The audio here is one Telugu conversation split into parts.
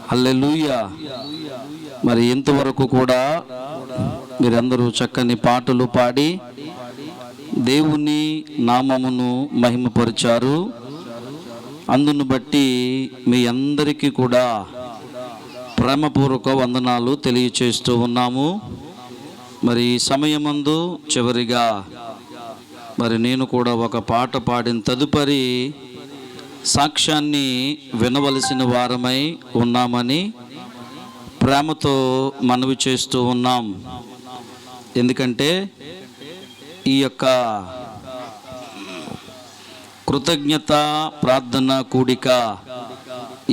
హల్లెలూయా. మరి ఇంతవరకు కూడా మీరందరూ చక్కని పాటలు పాడి దేవుని నామమును మహిమపరిచారు. అందును బట్టి మీ అందరికీ కూడా ప్రేమపూర్వక వందనాలు తెలియచేస్తూ ఉన్నాము. మరి ఈ సమయమందు చివరిగా మరి నేను కూడా ఒక పాట పాడిన తదుపరి సాక్ష్యాన్ని వినవలసిన వారమై ఉన్నామని ప్రేమతో మనవి చేస్తూ ఉన్నాం. ఎందుకంటే ఈ యొక్క కృతజ్ఞత ప్రార్థన కూడిక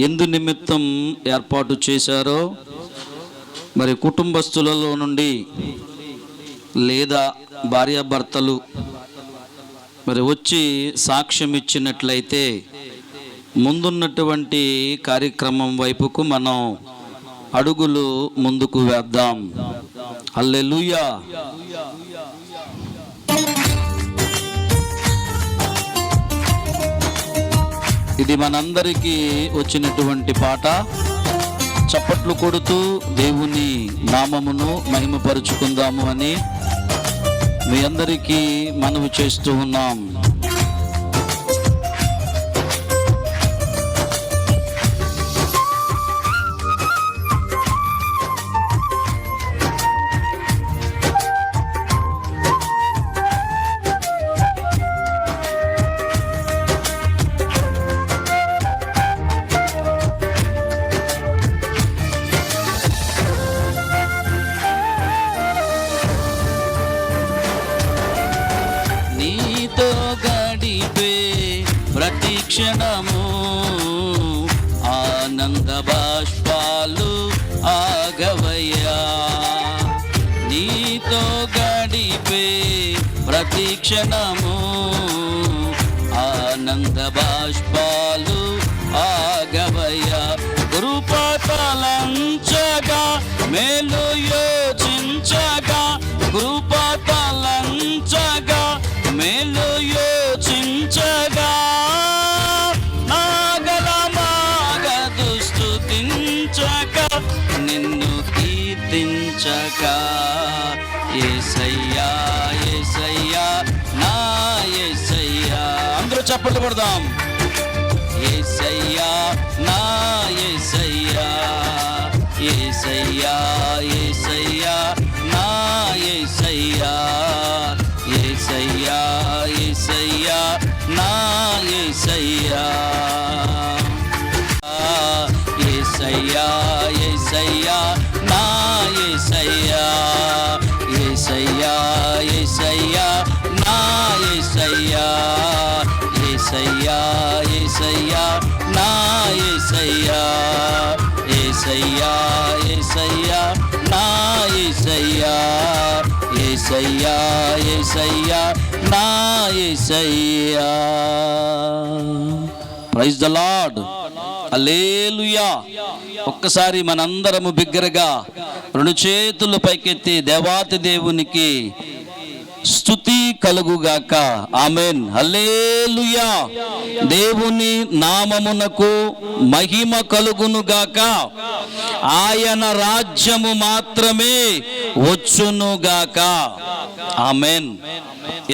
ఎందు నిమిత్తం ఏర్పాటు చేశారో మరి కుటుంబస్తులలో నుండి లేదా భార్యాభర్తలు మరి వచ్చి సాక్ష్యం ఇచ్చినట్లయితే ముందున్నటువంటి కార్యక్రమం వైపుకు మనం అడుగులు ముందుకు వేద్దాం. హల్లెలూయా. ఇది మనందరికీ వచ్చినటువంటి పాట. చప్పట్లు కొడుతూ దేవుని నామమును మహిమపరుచుకుందాము అని మీ అందరికీ మనవి చేస్తూ ఉన్నాం. క్షణము ఆనంద బాష్పాలు ఆగవయ్యా, నీతో గడిపే ప్రతి క్షణము ఆనంద బాష్పాలు ఆగవయ్యా. కృపతలంచగా మేలు యోచించగా, కృపతలంచగా మేలు యోచించగా, నిన్ను కీర్తించగా. యేసయ్యా యేసయ్యా నా యేసయ్యా, అందరూ చప్పట్లు కొడదాం. యేసయ్యా నా యేసయ్యా, యేసయ్యా యేసయ్యా నా యేసయ్యా, యేసయ్యా యేసయ్యా నా యేసయ్యా, యేసయ్యా యేసయ్యా నా యేసయ్యా, యేసయ్యా యేసయ్యా నా యేసయ్యా, యేసయ్యా యేసయ్యా నా యేసయ్యా, యేసయ్యా యేసయ్యా నా యేసయ్యా, యేసయ్యా యేసయ్యా నా యేసయ్యా. Praise the lord. హల్లెలూయా. ఒక్కసారి మనందరము బిగ్గరగా రెండు చేతులు పైకెత్తి దేవాతి దేవునికి స్తుతి కలుగుగాక. ఆమేన్. హల్లెలూయా. దేవుని నామమునకు మహిమ కలుగునుగాక. ఆయన రాజ్యము మాత్రమే వచ్చునుగాక. ఆమేన్.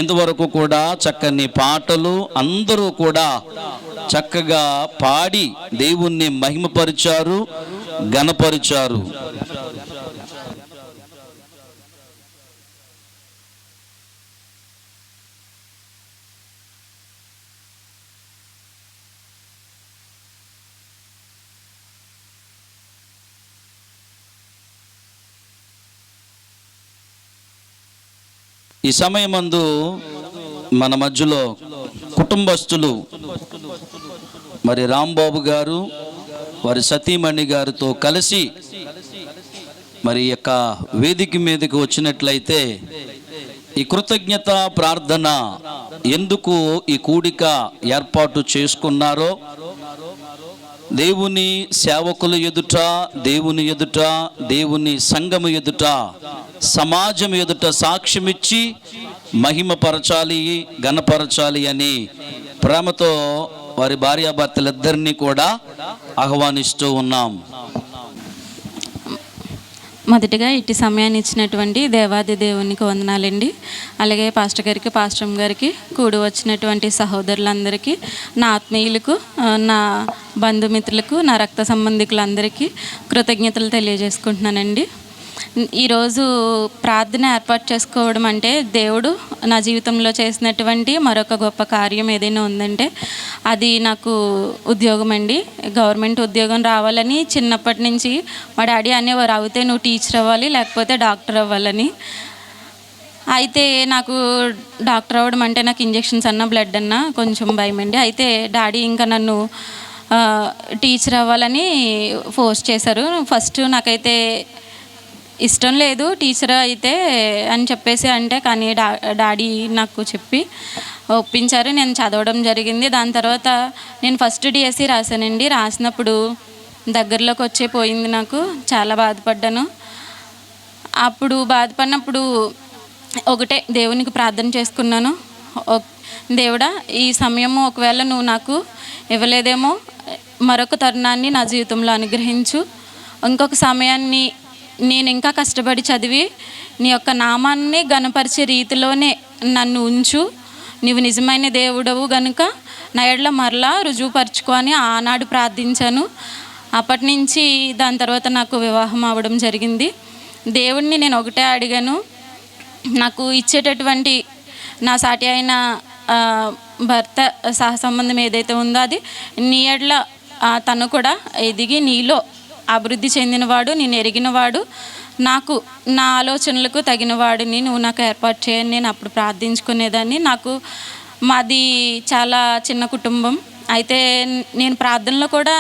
ఇంతవరకు కూడా చక్కని పాటలు అందరూ కూడా చక్కగా పాడి దేవుణ్ణి మహిమపరిచారు, ఘనపరిచారు. ఈ సమయమందు మన మధ్యలో కుటుంబస్తులు మరి రాంబాబు గారు వారి సతీమణి గారితో కలిసి మరి యొక్క వేదిక మీదకి వచ్చినట్లయితే ఈ కృతజ్ఞత ప్రార్థన ఎందుకు ఈ కూడిక ఏర్పాటు చేసుకున్నారో దేవుని సేవకుల ఎదుట, దేవుని ఎదుట, దేవుని సంఘము ఎదుట, సమాజం ఎదుట సాక్ష్యమిచ్చి మహిమపరచాలి, ఘనపరచాలి అని ప్రేమతో వారి భార్యాభర్తలిద్దరినీ కూడా ఆహ్వానిస్తూ ఉన్నాం. మొదటిగా ఇటు సమయాన్ని ఇచ్చినటువంటి దేవాది దేవునికి వందనాలండి. అలాగే పాస్టర్ గారికి, పాస్టర్ గారికి, కూడి వచ్చినటువంటి సహోదరులందరికీ, నా ఆత్మీయులకు, నా బంధుమిత్రులకు, నా రక్త సంబంధికులందరికీ కృతజ్ఞతలు తెలియజేసుకుంటున్నానండి. ఈరోజు ప్రార్థన ఏర్పాటు చేసుకోవడం అంటే దేవుడు నా జీవితంలో చేసినటువంటి మరొక గొప్ప కార్యం ఏదైనా ఉందంటే అది నాకు ఉద్యోగం అండి. గవర్నమెంట్ ఉద్యోగం రావాలని చిన్నప్పటి నుంచి మా డాడీ అనేవారు, అవుతే నువ్వు టీచర్ అవ్వాలి లేకపోతే డాక్టర్ అవ్వాలని. అయితే నాకు డాక్టర్ అవ్వడం అంటే నాకు ఇంజెక్షన్స్ అన్నా బ్లడ్ అన్నా కొంచెం భయం అండి. అయితే డాడీ ఇంకా నన్ను టీచర్ అవ్వాలని ఫోర్స్ చేశారు. ఫస్ట్ నాకైతే ఇష్టం లేదు టీచర్ అయితే అని చెప్పేసి అంటే, కానీ డాడీ నాకు చెప్పి ఒప్పించారు. నేను చదవడం జరిగింది. దాని తర్వాత నేను ఫస్ట్ డిఎస్సి రాశానండి. రాసినప్పుడు దగ్గరలోకి పోయింది. నాకు చాలా బాధపడ్డాను. అప్పుడు బాధపడినప్పుడు ఒకటే దేవునికి ప్రార్థన చేసుకున్నాను, దేవుడా ఈ సమయము ఒకవేళ నువ్వు నాకు ఇవ్వలేదేమో, మరొక తరుణాన్ని నా జీవితంలో అనుగ్రహించు. ఇంకొక సమయాన్ని నేను ఇంకా కష్టపడి చదివి నీ యొక్క నామాన్ని గణపరిచే రీతిలోనే నన్ను ఉంచు. నీవు నిజమైన దేవుడవు గనుక నా ఎడల మరలా రుజువుపరుచుకో అని ఆనాడు ప్రార్థించాను. అప్పటి నుంచి దాని తర్వాత నాకు వివాహం అవ్వడం జరిగింది. దేవుడిని నేను ఒకటే అడిగాను, నాకు ఇచ్చేటటువంటి నా సాటి అయిన భర్త సహసంబంధం ఏదైతే ఉందో అది నీ ఎడల తను కూడా ఎదిగి నీలో అభివృద్ధి చెందినవాడు, నేను ఎరిగినవాడు, నాకు నా ఆలోచనలకు తగినవాడిని నువ్వు నాకు ఏర్పాటు చేయని నేను అప్పుడు ప్రార్థించుకునేదాన్ని. మాది చాలా చిన్న కుటుంబం. అయితే నేను ప్రార్థనలో కూడా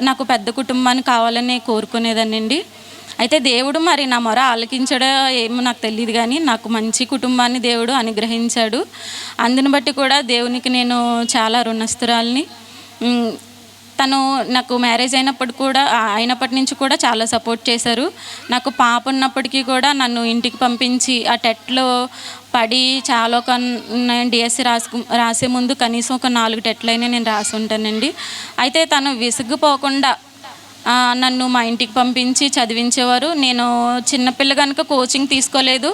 నాకు పెద్ద కుటుంబాన్ని కావాలని కోరుకునేదాన్ని అండి. అయితే దేవుడు మరి నా మొర ఆలకించడో ఏమో నాకు తెలియదు, కానీ నాకు మంచి కుటుంబాన్ని దేవుడు అనుగ్రహించాడు. అందుని బట్టి కూడా దేవునికి నేను చాలా రుణస్తురాలిని. తను నాకు మ్యారేజ్ అయినప్పటి నుంచి కూడా చాలా సపోర్ట్ చేశారు. నాకు పాప ఉన్నప్పటికీ కూడా నన్ను ఇంటికి పంపించి ఆ టెట్లో పడి చాలా డిఎస్సి రాసే ముందు కనీసం ఒక 4 టెట్లైనా నేను రాసి ఉంటానండి. అయితే తను విసుగుపోకుండా నన్ను మా ఇంటికి పంపించి చదివించేవారు. నేను చిన్నపిల్ల కనుక కోచింగ్ తీసుకోలేదు.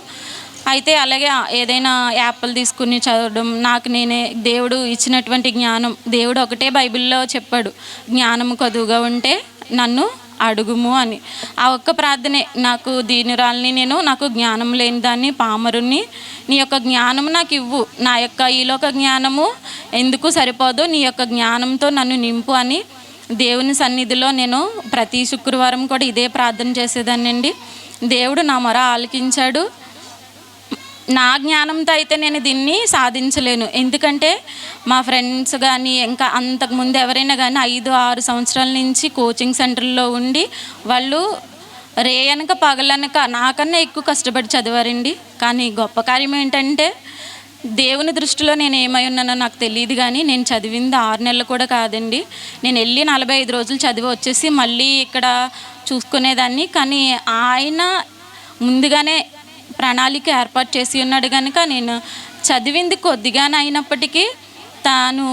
అయితే అలాగే ఏదైనా యాప్లు తీసుకుని చదవడం, నాకు నేనే దేవుడు ఇచ్చినటువంటి జ్ఞానం, దేవుడు ఒకటే బైబిల్లో చెప్పాడు, జ్ఞానము కొదువుగా ఉంటే నన్ను అడుగుము అని. ఆ ఒక్క ప్రార్థనే నాకు దీనురాల్ని నాకు జ్ఞానం లేని దాన్ని, పామరుని, నీ యొక్క జ్ఞానము నాకు ఇవ్వు, నా యొక్క ఈలోక జ్ఞానము ఎందుకు సరిపోదు, నీ యొక్క జ్ఞానంతో నన్ను నింపు అని దేవుని సన్నిధిలో నేను ప్రతి శుక్రవారం కూడా ఇదే ప్రార్థన చేసేదాన్ని అండి. దేవుడు నా మొర ఆలకించాడు. నా జ్ఞానంతో అయితే నేను దీన్ని సాధించలేను. ఎందుకంటే మా ఫ్రెండ్స్ కానీ ఇంకా అంతకుముందు ఎవరైనా కానీ 5-6 సంవత్సరాల నుంచి కోచింగ్ సెంటర్లో ఉండి వాళ్ళు రేయనక పగలనక నాకన్నా ఎక్కువ కష్టపడి చదివారండి. కానీ గొప్ప కార్యం ఏంటంటే దేవుని దృష్టిలో నేను ఏమై ఉన్నానో నాకు తెలియదు, కానీ నేను చదివింది 6 నెలలు కూడా కాదండి. నేను వెళ్ళి 45 రోజులు చదివి వచ్చేసి మళ్ళీ ఇక్కడ చూసుకునేదాన్ని. కానీ ఆయన ముందుగానే ప్రణాళిక ఏర్పాటు చేసి ఉన్నాడు కనుక నేను చదివింది కొద్దిగానే అయినప్పటికీ తాను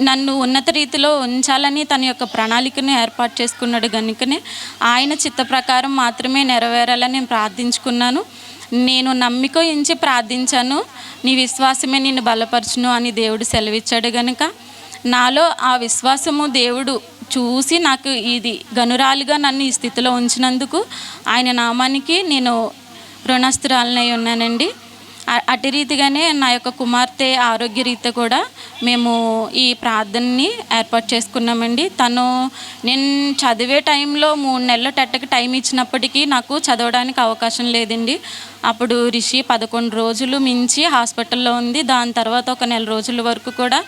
నన్ను ఉన్నత రీతిలో ఉంచాలని తన యొక్క ప్రణాళికను ఏర్పాటు చేసుకున్నాడు కనుకనే ఆయన చిత్త ప్రకారం మాత్రమే నెరవేరాలని నేను ప్రార్థించుకున్నాను. నేను నమ్మిక ఉంచి ప్రార్థించాను, నీ విశ్వాసమే నిన్ను బలపరచును అని దేవుడు సెలవిచ్చాడు కనుక నాలో ఆ విశ్వాసము దేవుడు చూసి నాకు ఇది గనురాలుగా నన్ను ఈ స్థితిలో ఉంచినందుకు ఆయన నామానికి నేను రుణస్తురాలనై ఉన్నానండి. అటు రీతిగానే నా యొక్క కుమార్తె ఆరోగ్య రీత్యా కూడా మేము ఈ ప్రార్థనని ఏర్పాటు చేసుకున్నామండి. నేను చదివే టైంలో 3 నెలల టెట్కి టైం ఇచ్చినప్పటికీ నాకు చదవడానికి అవకాశం లేదండి. అప్పుడు రిషి 11 రోజులు మించి హాస్పిటల్లో ఉంది. దాని తర్వాత ఒక 1 నెల రోజుల వరకు కూడా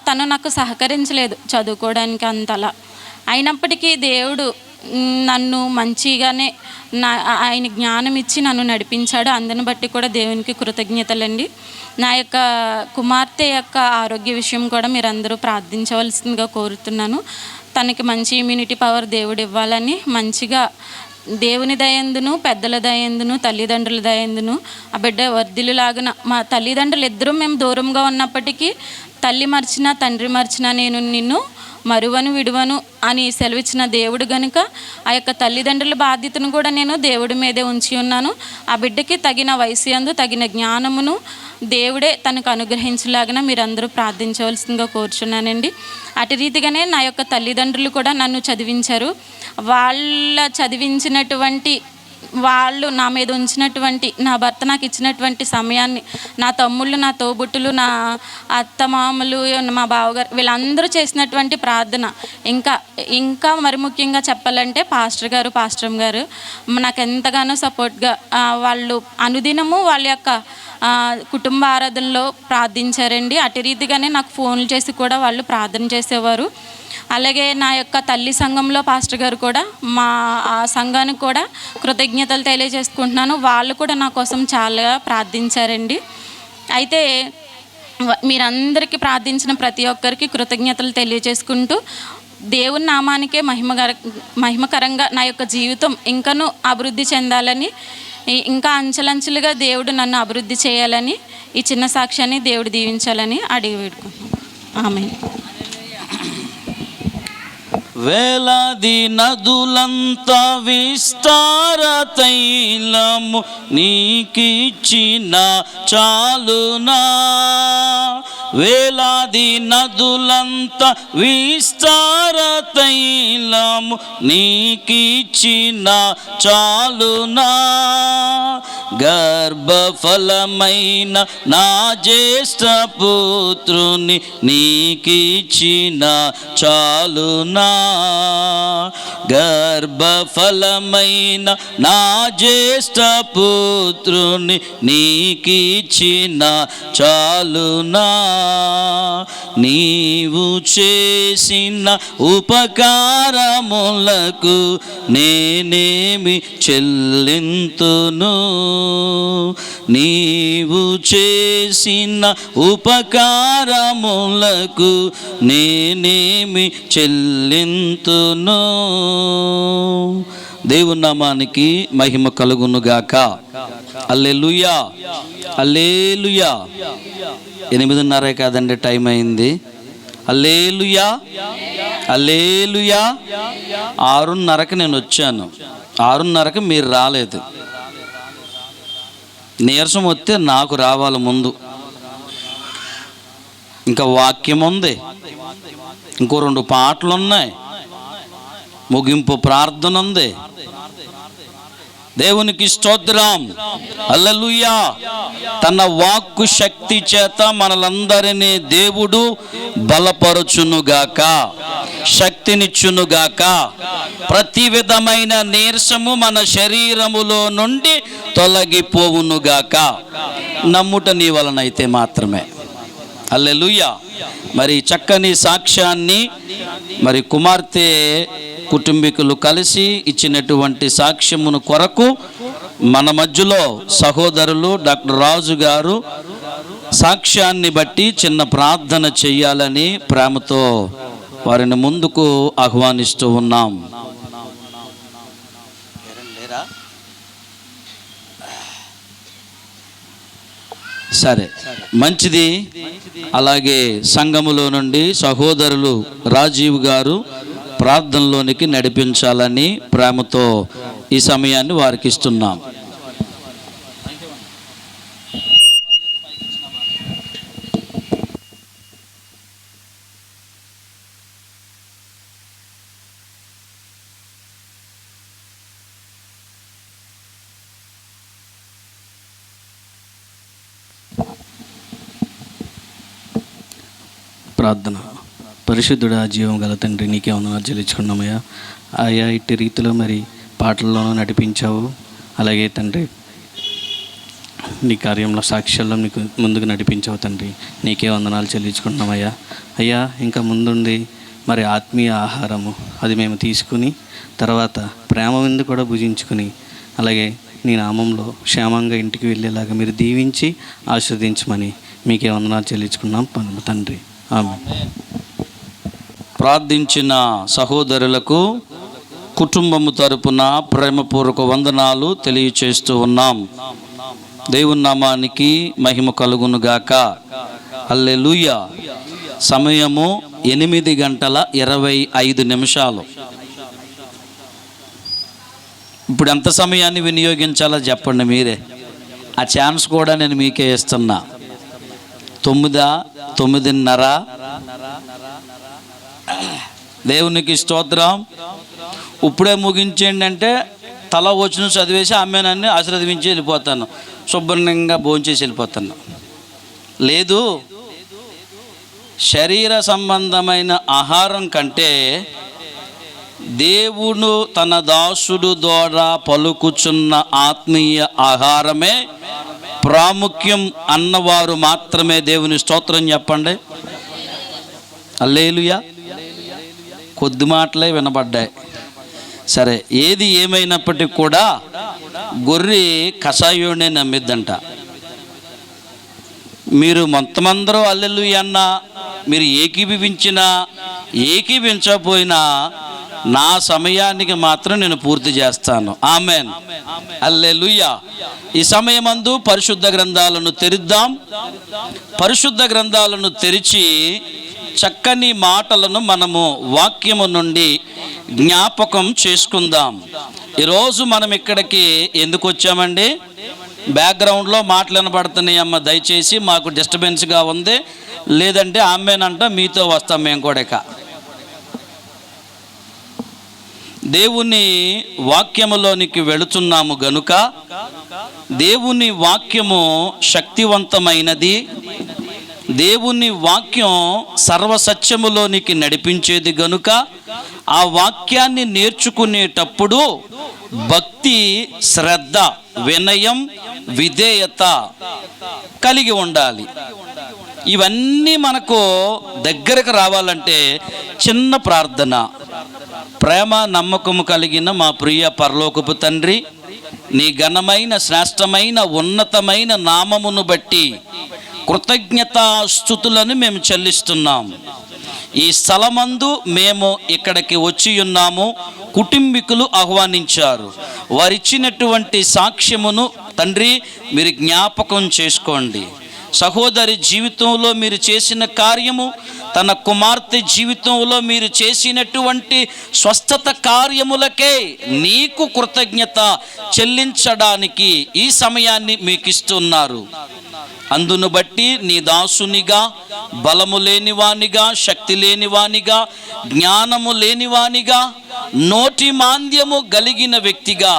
తను నాకు సహకరించలేదు చదువుకోవడానికి అంతలా. అయినప్పటికీ దేవుడు నన్ను మంచిగానే ఆయన జ్ఞానం ఇచ్చి నన్ను నడిపించాడు. అందుని బట్టి కూడా దేవునికి కృతజ్ఞతలండి. నా యొక్క కుమార్తె యొక్క ఆరోగ్య విషయం కూడా మీరందరూ ప్రార్థించవలసిందిగా కోరుతున్నాను. తనకి మంచి ఇమ్యూనిటీ పవర్ దేవుడు ఇవ్వాలని, మంచిగా దేవుని దయందును, పెద్దల దయందును, తల్లిదండ్రుల దయందును ఆ బిడ్డ వర్ధిల్లులాగున. మా తల్లిదండ్రులు ఇద్దరూ మేము దూరంగా ఉన్నప్పటికీ తల్లి మర్చినా తండ్రి మర్చినా నేను నిన్ను మరువను విడువను అని సెలవిచ్చిన దేవుడు గనుక ఆ యొక్క తల్లిదండ్రుల బాధ్యతను కూడా నేను దేవుడి మీదే ఉంచి ఉన్నాను. ఆ బిడ్డకి తగిన వయసు యందు తగిన జ్ఞానమును దేవుడే తనకు అనుగ్రహించలాగిన మీరందరూ ప్రార్థించవలసిందిగా కోరుచున్నానండి. అటు రీతిగానే నా యొక్క తల్లిదండ్రులు కూడా నన్ను చదివించారు. వాళ్ళ చదివించినటువంటి వాళ్ళు నా మీద ఉంచినటువంటి, నా భర్త నాకు ఇచ్చినటువంటి సమయాన్ని, నా తమ్ముళ్ళు, నా తోబుట్టులు, నా అత్తమామలు, మా బావగారు వీళ్ళందరూ చేసినటువంటి ప్రార్థన, ఇంకా మరి ముఖ్యంగా చెప్పాలంటే పాస్టర్ గారు నాకు ఎంతగానో సపోర్ట్గా వాళ్ళు అనుదినము వాళ్ళ యొక్క కుటుంబ ఆరాధనలో ప్రార్థించారండి. అటు రీతిగానే నాకు ఫోన్లు చేసి కూడా వాళ్ళు ప్రార్థన చేసేవారు. అలాగే నా యొక్క తల్లి సంఘంలో పాస్టర్ గారు కూడా మా ఆ సంఘానికి కూడా కృతజ్ఞతలు తెలియజేసుకుంటున్నాను. వాళ్ళు కూడా నా కోసం చాలా ప్రార్థించారండి. అయితే మీరందరికీ ప్రార్థించిన ప్రతి ఒక్కరికి కృతజ్ఞతలు తెలియజేసుకుంటూ దేవుని నామానికే మహిమకరంగా నా యొక్క జీవితం ఇంకనూ అభివృద్ధి చెందాలని, ఇంకా అంచెలంచెలుగా దేవుడు నన్ను అభివృద్ధి చేయాలని, ఈ చిన్న సాక్ష్యాన్ని దేవుడు దీవించాలని అడిగి వేడుకుంటున్నాను. ఆమేన్. వేలాది నదులంతా విస్తార తైలము నీకిచ్చిన చాలునా, వేలాది నదులంతా విస్తార తైలము నీకిచ్చిన చాలునా, గర్భఫలమైన నా జ్యేష్ఠ పుత్రుని నీకిచ్చిన చాలునా, గర్భఫలమైన నా జ్యేష్ఠ పుత్రుని నీకిచ్చిన చాలునా, నీవు చేసిన ఉపకారములకు నేనేమి చెల్లింతును, నీవు చేసిన ఉపకారములకు నేనేమి చెల్లింతును. దేవుని నామానికి మహిమ కలుగునుగాక. హల్లెలూయా, హల్లెలూయా. 8:30 కాదండి, టైం అయింది. హల్లెలూయా, హల్లెలూయా. 6:30కి నేను వచ్చాను, 6:30కి మీరు రాలేదు. నీరసం వస్తే నాకు రావాలి ముందు. ఇంకా వాక్యం ఉంది, ఇంకో 2 పాటలు ఉన్నాయి, ముగింపు ప్రార్థన ఉంది. దేవునికి స్తోత్రం, హల్లెలూయా. తన వాక్కు శక్తి చేత మనలందరినీ దేవుడు బలపరచునుగాక, శక్తినిచ్చునుగాక. ప్రతి విధమైన నీరసము మన శరీరములో నుండి తొలగిపోవునుగాక, నమ్ముట నీ వలనైతే మాత్రమే. హల్లెలూయా. మరి చక్కని సాక్ష్యాన్ని మరి కుమార్తె కుటుంబీకులు కలిసి ఇచ్చినటువంటి సాక్ష్యమును కొరకు మన మధ్యలో సహోదరులు డాక్టర్ రాజు గారు సాక్ష్యాన్ని బట్టి చిన్న ప్రార్థన చెయ్యాలని ప్రేమతో వారిని ముందుకు ఆహ్వానిస్తూ ఉన్నాం. సరే, మంచిది. అలాగే సంఘములో నుండి సహోదరులు రాజీవ్ గారు ప్రార్థనలోనికి నడిపించాలని ప్రేమతో ఈ సమయాన్ని వారికి ఇస్తున్నాం. ప్రార్థన. పరిశుద్ధుడా, జీవం గల తండ్రి, నీకే వందనాలు చెల్లించుకున్నామయ్యా. ఆయా ఇట్టి రీతిలో మరి పాటల్లోనూ నడిపించావు. అలాగే తండ్రి నీ కార్యంలో సాక్ష్యాల్లో నీకు ముందుకు నడిపించావు తండ్రి, నీకే వందనాలు చెల్లించుకుంటున్నామయ్యా. అయ్యా, ఇంకా ముందుండి మరి ఆత్మీయ ఆహారము అది మేము తీసుకుని తర్వాత ప్రేమ విందు కూడా భుజించుకుని అలాగే నీ నామంలో క్షేమంగా ఇంటికి వెళ్ళేలాగా మీరు దీవించి ఆశీర్వదించమని మీకే వందనాలు చెల్లించుకున్నాం తండ్రి. ఆమేన్. ప్రార్థించిన సహోదరులకు కుటుంబము తరపున ప్రేమపూర్వక వందనాలు తెలియచేస్తూ ఉన్నాం. దేవుని నామానికి మహిమ కలుగునుగాక. హల్లెలూయా. సమయము 8:25. ఇప్పుడు ఎంత సమయాన్ని వినియోగించాలో చెప్పండి మీరే. ఆ ఛాన్స్ కూడా నేను మీకే ఇస్తున్నా. 9, 9:30. దేవునికి స్తోత్రం. ఇప్పుడే ముగించేయండి అంటే తల వచ్చిన చదివేసి ఆమెనన్నీ ఆశీర్వదించి వెళ్ళిపోతాను, శుభ్రంగా భోంచేసి వెళ్ళిపోతాను. లేదు, శరీర సంబంధమైన ఆహారం కంటే దేవుడు తన దాసుడు ద్వారా పలుకుచున్న ఆత్మీయ ఆహారమే ప్రాముఖ్యం అన్నవారు మాత్రమే దేవుని స్తోత్రం చెప్పండి. హల్లెలూయా. కొద్ది మాటలే వినబడ్డాయి. సరే, ఏది ఏమైనప్పటికీ కూడా గొర్రె కషాయోనే నమ్మిద్దంట. మీరు మొత్తమందరూ హల్లెలూయా అన్నా, మీరు ఏకీభవించినా ఏకీభించకపోయినా నా సమయానికి మాత్రం నేను పూర్తి చేస్తాను. ఆమెన్, హల్లెలూయా. ఈ సమయమందు పరిశుద్ధ గ్రంథాలను తెరిద్దాం. పరిశుద్ధ గ్రంథాలను తెరిచి చక్కని మాటలను మనము వాక్యము నుండి జ్ఞాపకం చేసుకుందాం. ఈరోజు మనం ఇక్కడికి ఎందుకు వచ్చామండి? బ్యాక్గ్రౌండ్లో మాటలు వినబడుతున్నాయి అమ్మ, దయచేసి మాకు డిస్టర్బెన్స్గా ఉంది, లేదంటే ఆమెనంట మీతో వస్తాం మేము కూడా. ఇక దేవుని వాక్యములోనికి వెళుతున్నాము గనుక దేవుని వాక్యము శక్తివంతమైనది. దేవుని వాక్యం సర్వసత్యములోనికి నడిపించేది గనుక ఆ వాక్యాన్ని నేర్చుకునేటప్పుడు భక్తి, శ్రద్ధ, వినయం, విధేయత కలిగి ఉండాలి. ఇవన్నీ మనకు దగ్గరకు రావాలంటే చిన్న ప్రార్థన. ప్రేమ నమ్మకము కలిగిన మా ప్రియ పరలోకపు తండ్రి, నీ ఘనమైన శ్రేష్టమైన ఉన్నతమైన నామమును బట్టి కృతజ్ఞతాస్తుతులను మేము చెల్లిస్తున్నాం. ఈ స్థలమందు మేము ఇక్కడికి వచ్చి ఉన్నాము. కుటుంబీకులు ఆహ్వానించారు. వారిచ్చినటువంటి సాక్ష్యమును తండ్రి మీరు జ్ఞాపకం చేసుకోండి. సహోదరి జీవితంలో మీరు చేసిన కార్యము, తన కుమార్తె జీవితంలో మీరు చేసినటువంటి స్వస్థత కార్యములకే నీకు కృతజ్ఞత చెల్లించడానికి ఈ సమయాన్ని మీకు ఇస్తున్నారు. అందును బట్టి నీ దాసునిగా, బలము లేనివానిగా, శక్తి లేనివానిగా, జ్ఞానము లేనివానిగా, నోటి మాంద్యము కలిగిన వ్యక్తిగా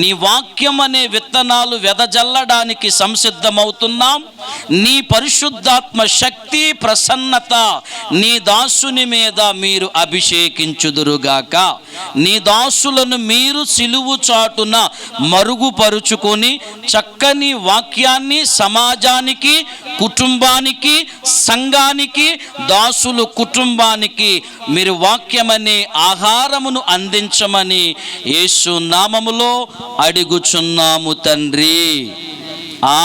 నీ వాక్యం అనే విత్తనాలు వెదజల్లడానికి సంసిద్ధమవుతున్నాం. నీ పరిశుద్ధాత్మ శక్తి, ప్రసన్నత నీ దాసుని మీద మీరు అభిషేకించుదురుగాక. నీ దాసులను మీరు సిలువు చాటున మరుగుపరుచుకొని చక్కని వాక్యాన్ని సమాజానికి, కుటుంబానికి, సంఘానికి, దాసులు కుటుంబానికి మీరు వాక్యమనే ఆహారమును అందించమని యేసు నామములో అడుగుచున్నాము తండ్రి.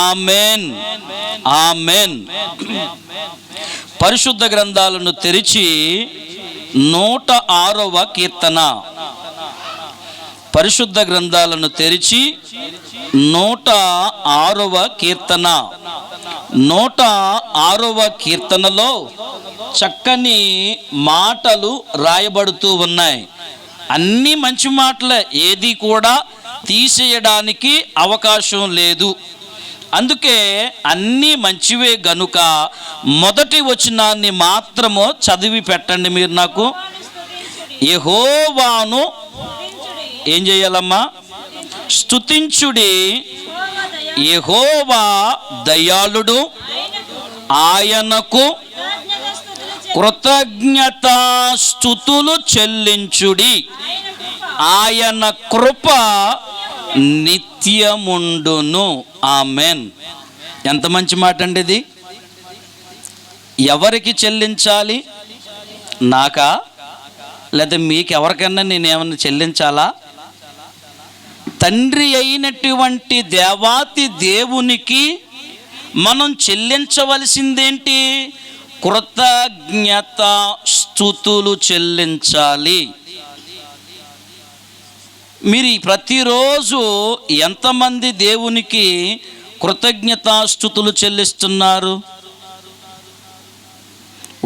Amen, amen. పరిశుద్ధ గ్రంథాలను తెరిచి 106వ కీర్తన. పరిశుద్ధ గ్రంథాలను తెరిచి 106వ కీర్తన. 106వ కీర్తనలో చక్కని మాటలు రాయబడుతూ ఉన్నాయి. అన్నీ మంచి మాటలే, ఏది కూడా తీసేయడానికి అవకాశం లేదు. అందుకే అన్నీ మంచివే గనుక మొదటి వచనాన్ని మాత్రము చదివి పెట్టండి మీరు నాకు. యెహోవాను ఏం చేయాలమ్మా? స్తుతించుడి. యెహోవా దయాళుడు, ఆయనకు కృతజ్ఞతాస్తుతులు చెల్లించుడి. ఆయన కృప నిత్యముండును. ఆమెన్. ఎంత మంచి మాట అండి ఇది. ఎవరికి చెల్లించాలి? నాకా, లేదా మీకు ఎవరికైనా నేనేమన్నా చెల్లించాలా? తండ్రి అయినటువంటి దేవాతి దేవునికి మనం చెల్లించవలసిందేంటి? కృతజ్ఞత స్తుతులు చెల్లించాలి. మీరు ప్రతిరోజు ఎంతమంది దేవునికి కృతజ్ఞతాస్తుతులు చెల్లిస్తున్నారు?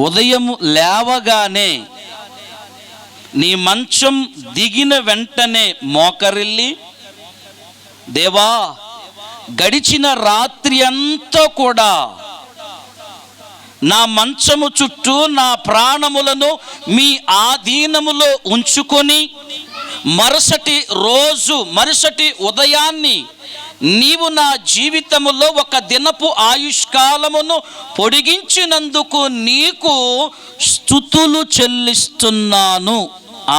ఉదయం లేవగానే నీ మంచం దిగిన వెంటనే మోకరిల్లి, దేవా గడిచిన రాత్రి అంతా కూడా నా మంచము చుట్టూ నా ప్రాణములను మీ ఆధీనములో ఉంచుకొని మరుసటి ఉదయాన్ని నీవు నా జీవితములో ఒక దినపు ఆయుష్కాలమును పొడిగించినందుకు నీకు స్తుతులు చెల్లిస్తున్నాను.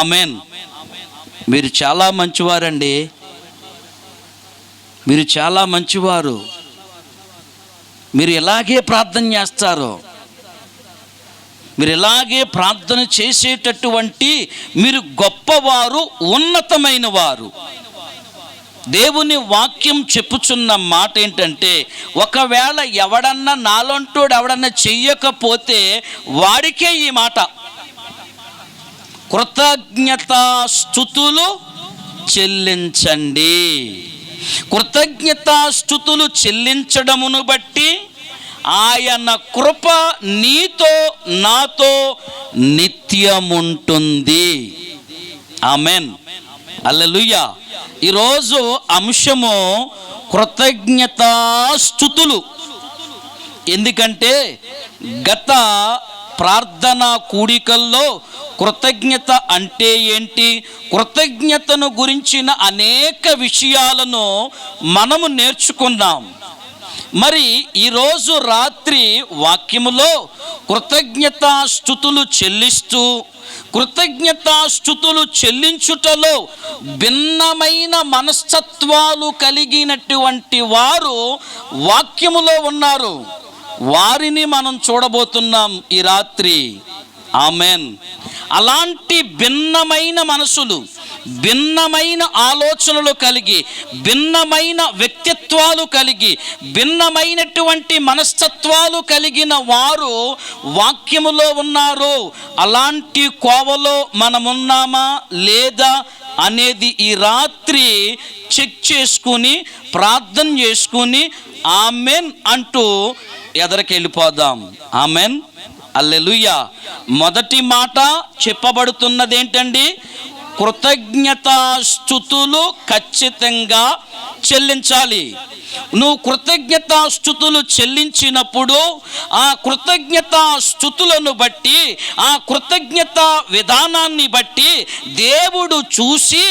ఆమెన్. మీరు చాలా మంచివారండి, మీరు చాలా మంచివారు. మీరు ఎలాగే ప్రార్థన చేస్తారో, మీరు ఎలాగే ప్రార్థన చేసేటటువంటి మీరు గొప్పవారు, ఉన్నతమైన వారు. దేవుని వాక్యం చెప్పుచున్న మాట ఏంటంటే, ఒకవేళ ఎవడన్నా నాలంటోడు ఎవడన్నా చెయ్యకపోతే వాడికే ఈ మాట, కృతజ్ఞతాస్తుతులు చెల్లించండి. కృతజ్ఞతాస్తుతులు చెల్లించడమును బట్టి ఆయన కృప నీతో నాతో నిత్యముంటుంది. ఆమెన్. హల్లెలూయా. ఈరోజు అంశము కృతజ్ఞతాస్తుతులు. ఎందుకంటే గత ప్రార్థనా కూడికల్లో కృతజ్ఞత అంటే ఏంటి, కృతజ్ఞతను గురించిన అనేక విషయాలను మనము నేర్చుకున్నాం. మరి ఈరోజు రాత్రి వాక్యములో కృతజ్ఞతాస్తుతులు చెల్లిస్తూ, కృతజ్ఞతాస్తుతులు చెల్లించుటలో భిన్నమైన మనస్తత్వాలు కలిగినటువంటి వారు వాక్యములో ఉన్నారు. వారిని మనం చూడబోతున్నాం ఈ రాత్రి. ఆమెన్. అలాంటి భిన్నమైన మనసులు, భిన్నమైన ఆలోచనలు కలిగి, భిన్నమైన వ్యక్తిత్వాలు కలిగి, భిన్నమైనటువంటి మనస్తత్వాలు కలిగిన వారు వాక్యములో ఉన్నారు. అలాంటి కోవలో మనమున్నామా లేదా అనేది ఈ రాత్రి చెక్ చేసుకుని ప్రార్థన చేసుకుని ఆమెన్ అంటూ ఎదరికెళ్ళిపోదాం. ఆమెన్. హల్లెలూయా. మొదటి మాట చెప్పబడుతున్నది ఏంటండి, కృతజ్ఞతాస్తుతులు ఖచ్చితంగా చెల్లించాలి. నువ్వు కృతజ్ఞతాస్తుతులు చెల్లించినప్పుడు ఆ కృతజ్ఞతాస్తుతులను బట్టి, ఆ కృతజ్ఞత విధానాన్ని బట్టి దేవుడు చూసి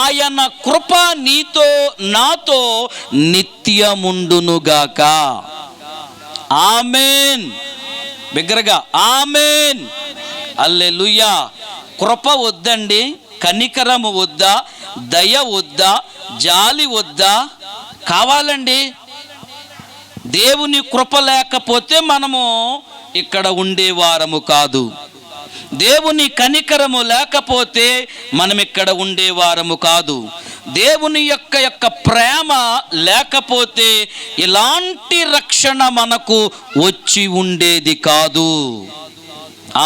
ఆయన కృప నీతో నాతో నిత్యముండునుగాక. ఆమెన్. బిగ్గరగా ఆమెన్. హల్లెలూయా. కృప వద్దండి, కనికరము వద్దా, దయ వద్దా, జాలి వద్దా? కావాలండి. దేవుని కృప లేకపోతే మనము ఇక్కడ ఉండేవారము కాదు. దేవుని కనికరము లేకపోతే మనం ఇక్కడ ఉండేవారము కాదు. దేవుని యొక్క ప్రేమ లేకపోతే ఇలాంటి రక్షణ మనకు వచ్చి ఉండేది కాదు.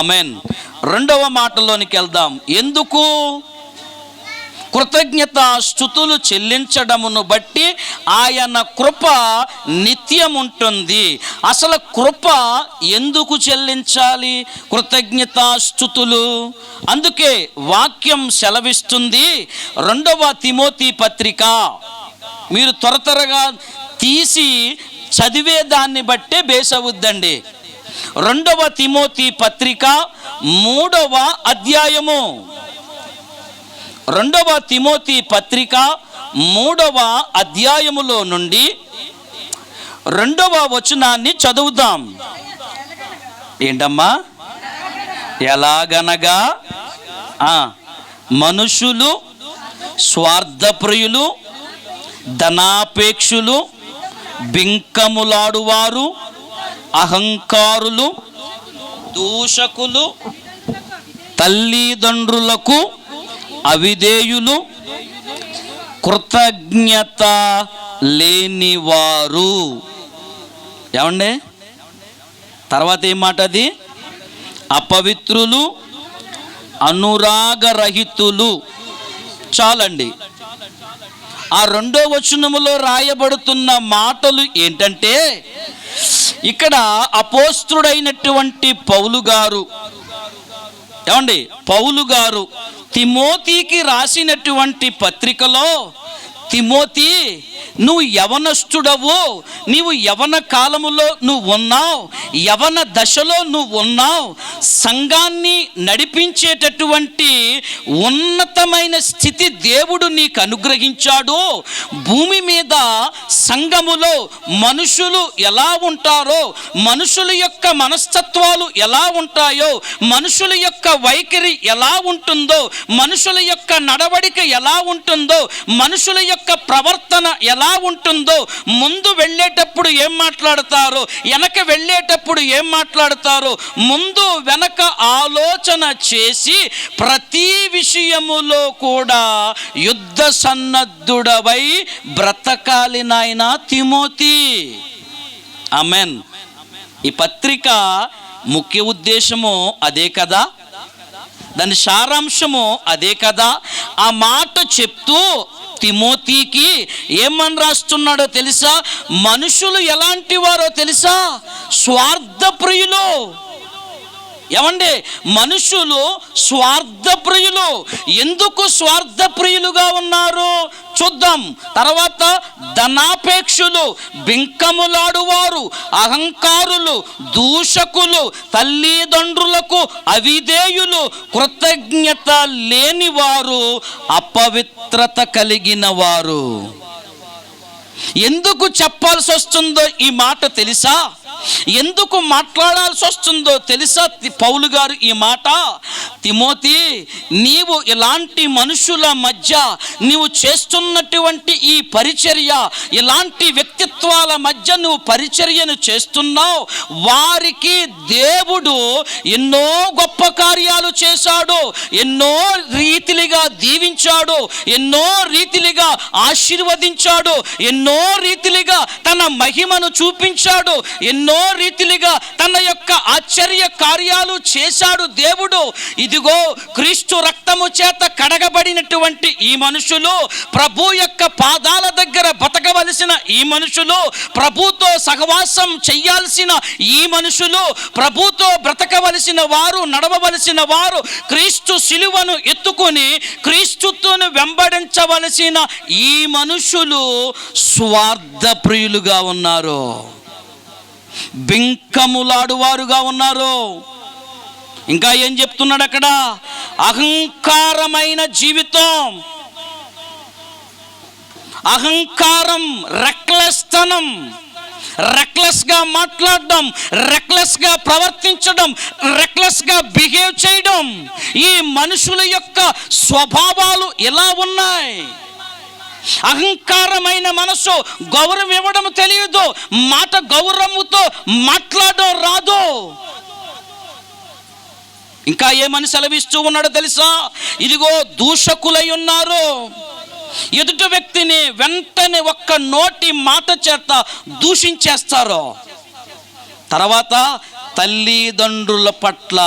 ఆమెన్. రెండవ మాటలోనికి వెళ్దాం. ఎందుకు కృతజ్ఞతాస్తుతులు చెల్లించడమును బట్టి ఆయన కృప నిత్యం ఉంటుంది. అసలు కృప ఎందుకు చెల్లించాలి కృతజ్ఞతాస్తుతులు? అందుకే వాక్యం సెలవిస్తుంది. 2వ తిమోతి పత్రిక మీరు త్వరగా తీసి చదివే దాన్ని బట్టే బేసవుద్దండి. 2వ తిమోతి పత్రిక 3వ అధ్యాయము. 2వ తిమోతి పత్రిక 3వ అధ్యాయములో నుండి 2వ వచనాన్ని చదువుదాం. ఏంటమ్మా? ఎలాగనగా మనుషులు స్వార్థప్రియులు, ధనాపేక్షులు, బింకములాడువారు, అహంకారులు, దూషకులు, తల్లిదండ్రులకు అవిధేయులు, కృతజ్ఞత లేనివారు. ఏమండి? తర్వాత ఏం మాట అది? అపవిత్రులు, అనురాగరహితులు. చాలండి. ఆ 2వ వచనములో రాయబడుతున్న మాటలు ఏంటంటే, ఇక్కడ అపోస్తుడైనటువంటి పౌలు గారు, ఏమండి, పౌలు గారు తిమోతికి రాసినటువంటి పత్రికలో, తిమోతి, నువ్వు యవనస్తుడవు, నీవు యవన కాలములో నువ్వు ఉన్నావు, యవన దశలో నువ్వు ఉన్నావు, సంఘాన్ని నడిపించేటటువంటి ఉన్నతమైన స్థితి దేవుడు నీకు అనుగ్రహించాడు. భూమి మీద సంఘములో మనుషులు ఎలా ఉంటారో, మనుషుల యొక్క మనస్తత్వాలు ఎలా ఉంటాయో, మనుషుల యొక్క వైఖరి ఎలా ఉంటుందో, మనుషుల యొక్క నడవడిక ఎలా ఉంటుందో, మనుషుల యొక్క ప్రవర్తన ఎలా ఉంటుందో, ముందు వెళ్ళేటప్పుడు ఏం మాట్లాడతారో, వెనక వెళ్ళేటప్పుడు ఏం మాట్లాడతారో, ముందు వెనక ఆలోచన చేసి ప్రతి విషయములో కూడా యుద్ధ సన్నద్ధుడవై బ్రతకాలి నాయనా తిమోతి. ఆమెన్. ఈ పత్రిక ముఖ్య ఉద్దేశము అదే కదా, దాని సారాంశము అదే కదా. ఆ మాట చెప్తూ తిమోతికి ఏమని రాస్తున్నాడో తెలుసా? మనుషులు ఎలాంటి వారో తెలుసా? స్వార్థప్రియులు. ఏమండి, మనుషులు స్వార్థప్రియులు. ఎందుకు స్వార్థప్రియులుగా ఉన్నారు చూద్దాం. తర్వాత ధనాపేక్షులు, బింకములాడువారు, అహంకారులు, దూషకులు, తల్లిదండ్రులకు అవిధేయులు, కృతజ్ఞత లేనివారు, అపవిత్రత కలిగిన వారు. ఎందుకు చెప్పాల్సి వస్తుందో ఈ మాట తెలుసా? ఎందుకు మాట్లాడాల్సి వస్తుందో తెలుసా? పౌలు గారు ఈ మాట, తిమోతి, నీవు ఇలాంటి మనుషుల మధ్య నీవు చేస్తున్నటువంటి ఈ పరిచర్య, ఇలాంటి వ్యక్తిత్వాల మధ్య నువ్వు పరిచర్యను చేస్తున్నావు. వారికి దేవుడు ఎన్నో గొప్ప కార్యాలు చేశాడు, ఎన్నో రీతిలుగా దీవించాడు, ఎన్నో రీతిలుగా ఆశీర్వదించాడు, ఎన్నో రీతిలుగా తన మహిమను చూపించాడు, ఎన్నో రీతిలుగా తన యొక్క ఆశ్చర్య కార్యాలు చేశాడు దేవుడు. ఇదిగో క్రీస్తు రక్తము చేత కడగబడినటువంటి ఈ మనుషులు, ప్రభు యొక్క పాదాల దగ్గర బతకవలసిన ఈ మనుషులు, ప్రభుతో సహవాసం చెయ్యాల్సిన ఈ మనుషులు, ప్రభుతో బ్రతకవలసిన వారు, నడవవలసిన వారు, క్రీస్తు శిలువను ఎత్తుకొని క్రీస్తును వెంబడించవలసిన ఈ మనుషులు స్వార్థప్రియులుగా ఉన్నారు, బింకములాడువారుగా ఉన్నారు. ఇంకా ఏం చెప్తున్నాడు అక్కడ? అహంకారమైన జీవితం, అహంకారం, రెక్లెస్తనం, రెక్లెస్గా మాట్లాడడం, రెక్లెస్గా ప్రవర్తించడం, రెక్లెస్గా బిహేవ్ చేయడం. ఈ మనుషుల యొక్క స్వభావాలు ఎలా ఉన్నాయి? అహంకారమైన మనసు, గౌరవం ఇవ్వడం తెలియదు, మాట గౌరవముతో మాట్లాడడం రాదు. ఇంకా ఏమని సెలవిస్తూ ఉన్నాడో తెలుసా? ఇదిగో దూషకులై ఉన్నారు. ఎదుటి వ్యక్తిని వెంటనే ఒక్క నోటి మాట చేత దూషించేస్తారు. తర్వాత తల్లిదండ్రుల పట్ల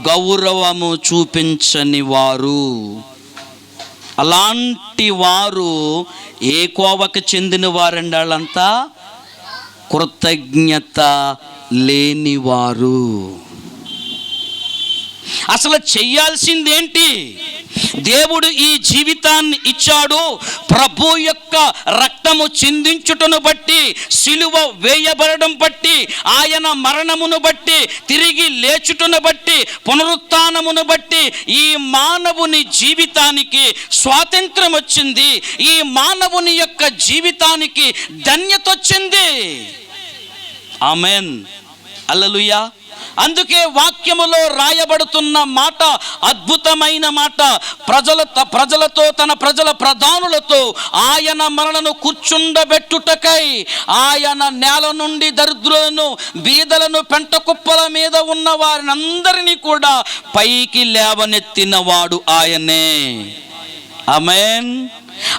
గౌరవము చూపించని వారు. అలాంటి వారు ఏ కోవకు చెందిన వారండి? వాళ్ళంతా కృతజ్ఞత లేనివారు. అసలు చెయ్యాల్సిందేంటి? దేవుడు ఈ జీవితాన్ని ఇచ్చాడు. ప్రభు యొక్క రక్తము చిందించుటను బట్టి, సిలువ వేయబడడం బట్టి, ఆయన మరణమును బట్టి, తిరిగి లేచుటను బట్టి, పునరుత్థానమును బట్టి ఈ మానవుని జీవితానికి స్వాతంత్రం వచ్చింది. ఈ మానవుని యొక్క జీవితానికి ధన్యత వచ్చింది. ఆమెన్, హల్లెలూయా. అందుకే వాక్యములో రాయబడుతున్న మాట అద్భుతమైన మాట. ప్రజలతో తన ప్రజల ప్రధానులతో ఆయన మనలను కూర్చుండబెట్టుటకై ఆయన నేల నుండి దరిద్రులను, బీదలను, పెంట కుప్పల మీద ఉన్న వారిని అందరినీ కూడా పైకి లేవనెత్తినవాడు ఆయనే. ఆమేన్.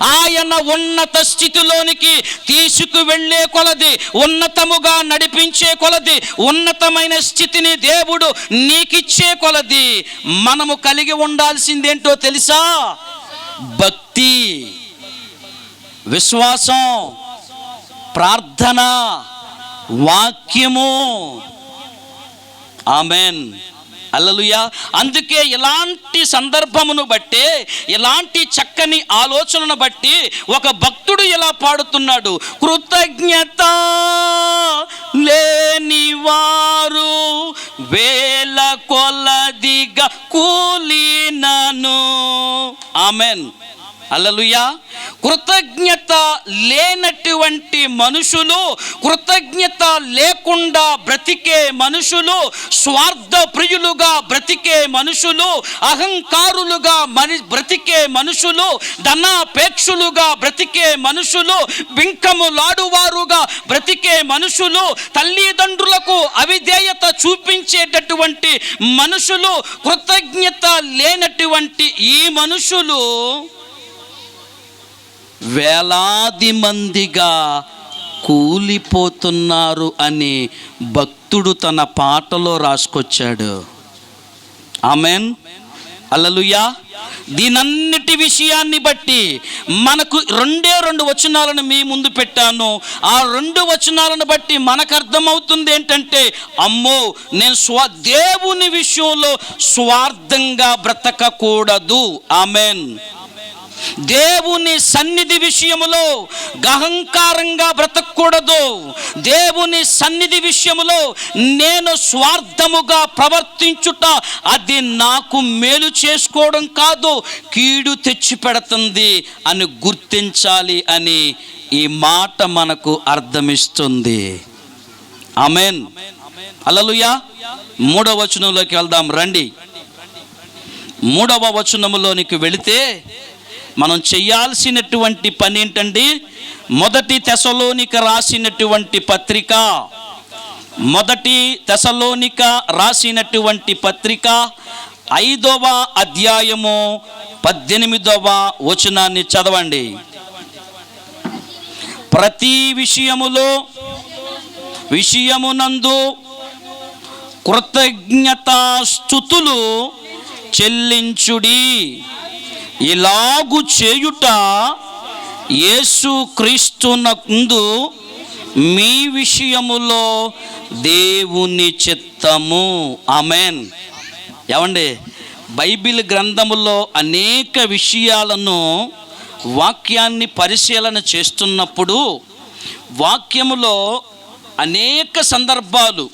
ఆయన ఉన్నత స్థితిలోనికి తీసుకువెళ్ళే కొలది, ఉన్నతముగా నడిపించే కొలది, ఉన్నతమైన స్థితిని దేవుడు నీకిచ్చే కొలది మనము కలిగి ఉండాల్సిందేంటో తెలుసా? భక్తి, విశ్వాసం, ప్రార్థన, వాక్యము. ఆమెన్. హల్లెలూయా. అందుకే ఇలాంటి సందర్భమును బట్టి, ఇలాంటి చక్కని ఆలోచనను బట్టి ఒక భక్తుడు ఇలా పాడుతున్నాడు: కృతజ్ఞత లేని వారు వేల కొలదిగా కూలినను. ఆమెన్. హల్లెలూయా. కృతజ్ఞత లేనటువంటి మనుషులు, కృతజ్ఞత లేకుండా బ్రతికే మనుషులు, స్వార్థ ప్రియులుగా బ్రతికే మనుషులు, అహంకారులుగా బ్రతికే మనుషులు, ధనాపేక్షులుగా బ్రతికే మనుషులు, బింకములాడువారుగా బ్రతికే మనుషులు, తల్లిదండ్రులకు అవిధేయత చూపించేటటువంటి మనుషులు, కృతజ్ఞత లేనటువంటి ఈ మనుషులు వేలాది మందిగా కూలిపోతున్నారు అని భక్తుడు తన పాటలో రాసుకొచ్చాడు. ఆమెన్. హల్లెలూయా. దీనన్నిటి విషయాన్ని బట్టి మనకు రెండు వచనాలను మీ ముందు పెట్టాను. ఆ 2 వచనాలను బట్టి మనకు అర్థమవుతుంది ఏంటంటే, అమ్మో, నేను దేవుని విషయంలో స్వార్థంగా బ్రతకకూడదు. ఆమెన్. దేవుని సన్నిధి విషయములో అహంకారంగా బ్రతకూడదు. దేవుని సన్నిధి విషయములో నేను స్వార్థముగా ప్రవర్తించుట అది నాకు మేలు చేసుకోవడం కాదు, కీడు తెచ్చి పెడుతుంది అని గుర్తించాలి అని ఈ మాట మనకు అర్థమిస్తుంది. ఆమెన్. హల్లెలూయా. 3వ వచనంలోకి వెళ్దాం రండి. 3వ వచనములోనికి వెళితే మనం చేయాల్సినటువంటి పని ఏంటండి? మొదటి తెసలోనిక రాసినటువంటి పత్రిక, మొదటి తెసలోనిక రాసినటువంటి పత్రిక 5వ అధ్యాయము 18వ వచనాన్ని చదవండి. ప్రతి విషయమునందు కృతజ్ఞతాస్తుతులు చెల్లించుడి. ఇలాగు చేయుట యేసు క్రీస్తునందు మీ విషయములో దేవుని చిత్తము. ఆమెన్. ఏమండి, బైబిల్ గ్రంథములో అనేక విషయాలను వాక్యాన్ని పరిశీలన చేస్తున్నప్పుడు వాక్యములో అనేక సందర్భాలు,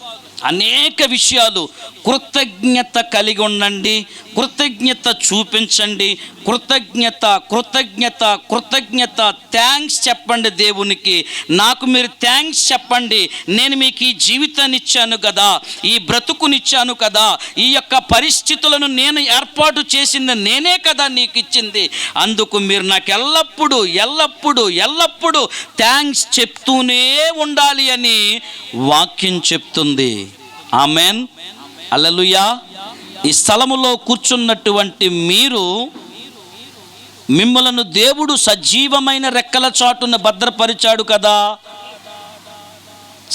అనేక విషయాలు కృతజ్ఞత కలిగి ఉండండి, కృతజ్ఞత చూపించండి, కృతజ్ఞత థ్యాంక్స్ చెప్పండి దేవునికి. నాకు మీరు థ్యాంక్స్ చెప్పండి. నేను మీకు ఈ జీవితాన్ని ఇచ్చాను కదా, ఈ బ్రతుకునిచ్చాను కదా, ఈ యొక్క పరిస్థితులను నేను ఏర్పాటు చేసింది నేనే కదా నీకు ఇచ్చింది. అందుకు మీరు నాకు ఎల్లప్పుడూ థ్యాంక్స్ చెప్తూనే ఉండాలి అని వాక్యం చెప్తుంది. ఆమెన్. హల్లెలూయా. ఈ స్థలములో కూర్చున్నటువంటి మీరు, మిమ్మలను దేవుడు సజీవమైన రెక్కల చాటున భద్రపరిచాడు కదా.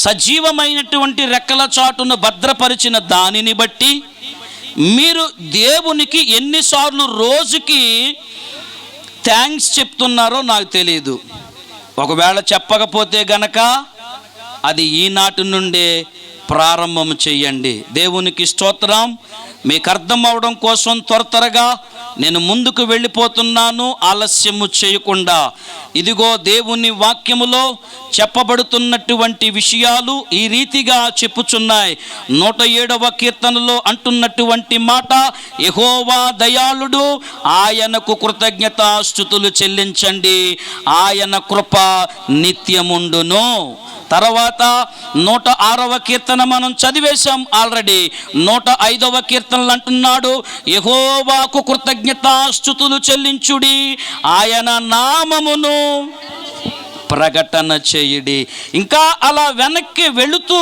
సజీవమైనటువంటి రెక్కల చాటున భద్రపరిచిన దానిని బట్టి మీరు దేవునికి ఎన్నిసార్లు రోజుకి థ్యాంక్స్ చెప్తున్నారో నాకు తెలియదు. ఒకవేళ చెప్పకపోతే గనక అది ఈనాటి నుండే ప్రారంభం చెయ్యండి. దేవునికి స్తోత్రం. మీకు అర్థం అవడం కోసం త్వరగా నేను ముందుకు వెళ్ళిపోతున్నాను, ఆలస్యము చేయకుండా. ఇదిగో దేవుని వాక్యములో చెప్పబడుతున్నటువంటి విషయాలు ఈ రీతిగా చెప్పుచున్నాయి. 107వ కీర్తనలో అంటున్నటువంటి మాట, యెహోవా దయాళుడు, ఆయనకు కృతజ్ఞతాస్తుతులు చెల్లించండి, ఆయన కృప నిత్యముండును. తర్వాత 106వ కీర్తన మనం చదివేశాం ఆల్రెడీ. 105వ కీర్తనలు అంటున్నాడు, యెహోవాకు కృతజ్ఞతాస్తుతులు చెల్లించుడి, ఆయన నామమును ప్రకటన చేయుడి. ఇంకా అలా వెనక్కి వెళుతూ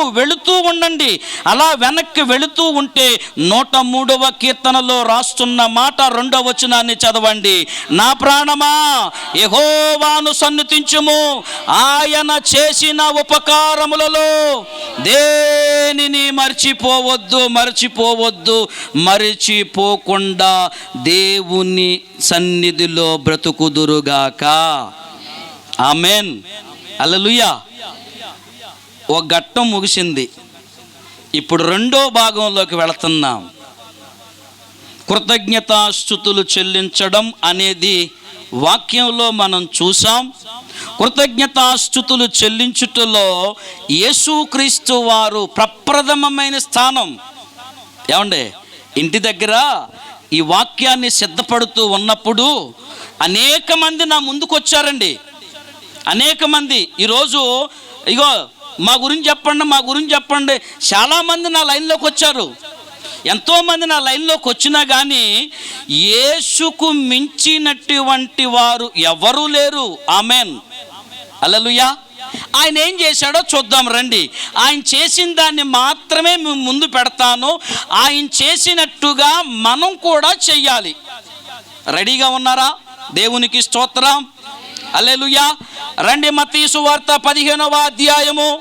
ఉండండి. అలా వెనక్కి వెళుతూ ఉంటే 103వ కీర్తనలో రాస్తున్న మాట 2వ వచనాన్ని చదవండి. నా ప్రాణమా యెహోవాను సన్నుతించుము, ఆయన చేసిన ఉపకారములలో దేనిని మరిచిపోకుండా దేవుని సన్నిధిలో బ్రతుకుదురుగాక. ఆమెన్. హల్లెలూయా. ఒక ఘట్టం ముగిసింది. ఇప్పుడు రెండో భాగంలోకి వెళుతున్నాం. కృతజ్ఞతాస్తుతులు చెల్లించడం అనేది వాక్యంలో మనం చూసాం. కృతజ్ఞతాస్తుతులు చెల్లించుటలో యేసుక్రీస్తు వారు ప్రప్రథమమైన స్థానం. ఏమండి, ఇంటి దగ్గర ఈ వాక్యాన్ని సిద్ధపడుతూ ఉన్నప్పుడు అనేక మంది నా ముందుకు వచ్చారండి. అనేక మంది ఈరోజు ఇగో మా గురించి చెప్పండి. చాలామంది నా లైన్లోకి వచ్చారు. ఎంతోమంది నా లైన్లోకి వచ్చినా కానీ యేసుకు మించినటువంటి వారు ఎవరూ లేరు. ఆమెన్, హల్లెలూయా. ఆయన ఏం చేశాడో చూద్దాం రండి. ఆయన చేసిన దాన్ని మాత్రమే ముందు పెడతాను. ఆయన చేసినట్టుగా మనం కూడా చెయ్యాలి. రెడీగా ఉన్నారా? దేవునికి స్తోత్రం, హల్లెలూయా. రండి, మత్తయి సువార్త 15వ అధ్యాయము.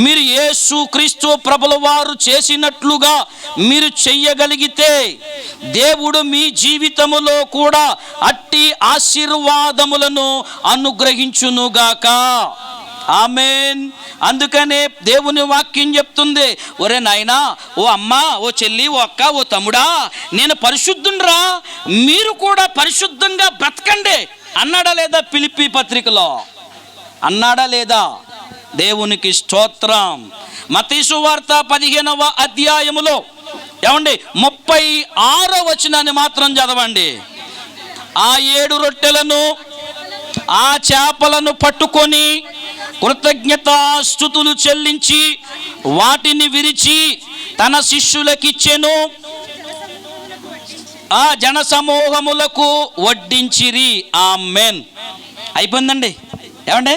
మీరు యేసుక్రీస్తు ప్రభుల వారు చేసినట్లుగా మీరు చెయ్యగలిగితే దేవుడు మీ జీవితములో కూడా అట్టి ఆశీర్వాదములను అనుగ్రహించునుగాక. ఆమేన్. అందుకనే దేవుని వాక్యం చెప్తుంది, ఒరే నాయనా, ఓ అమ్మా, ఓ చెల్లి, ఓ అక్క, ఓ తమ్ముడా, నేను పరిశుద్ధుండ్రా, మీరు కూడా పరిశుద్ధంగా బ్రతకండి అన్నాడా లేదా? ఫిలిప్పీ పత్రికలో అన్నాడా లేదా? దేవునికి స్తోత్రం. మత్తయి సువార్త 15వ అధ్యాయములో ఏమండి 36వ వచనాన్ని మాత్రం చదవండి. ఆ 7 రొట్టెలను ఆ చేపలను పట్టుకొని కృతజ్ఞతాస్తుతులు చెల్లించి వాటిని విరిచి తన శిష్యులకిచ్చెను. ఆ జన సమూహములకు వడ్డించిరి. ఆమేన్. అయిపోయిందండి. ఏమండి,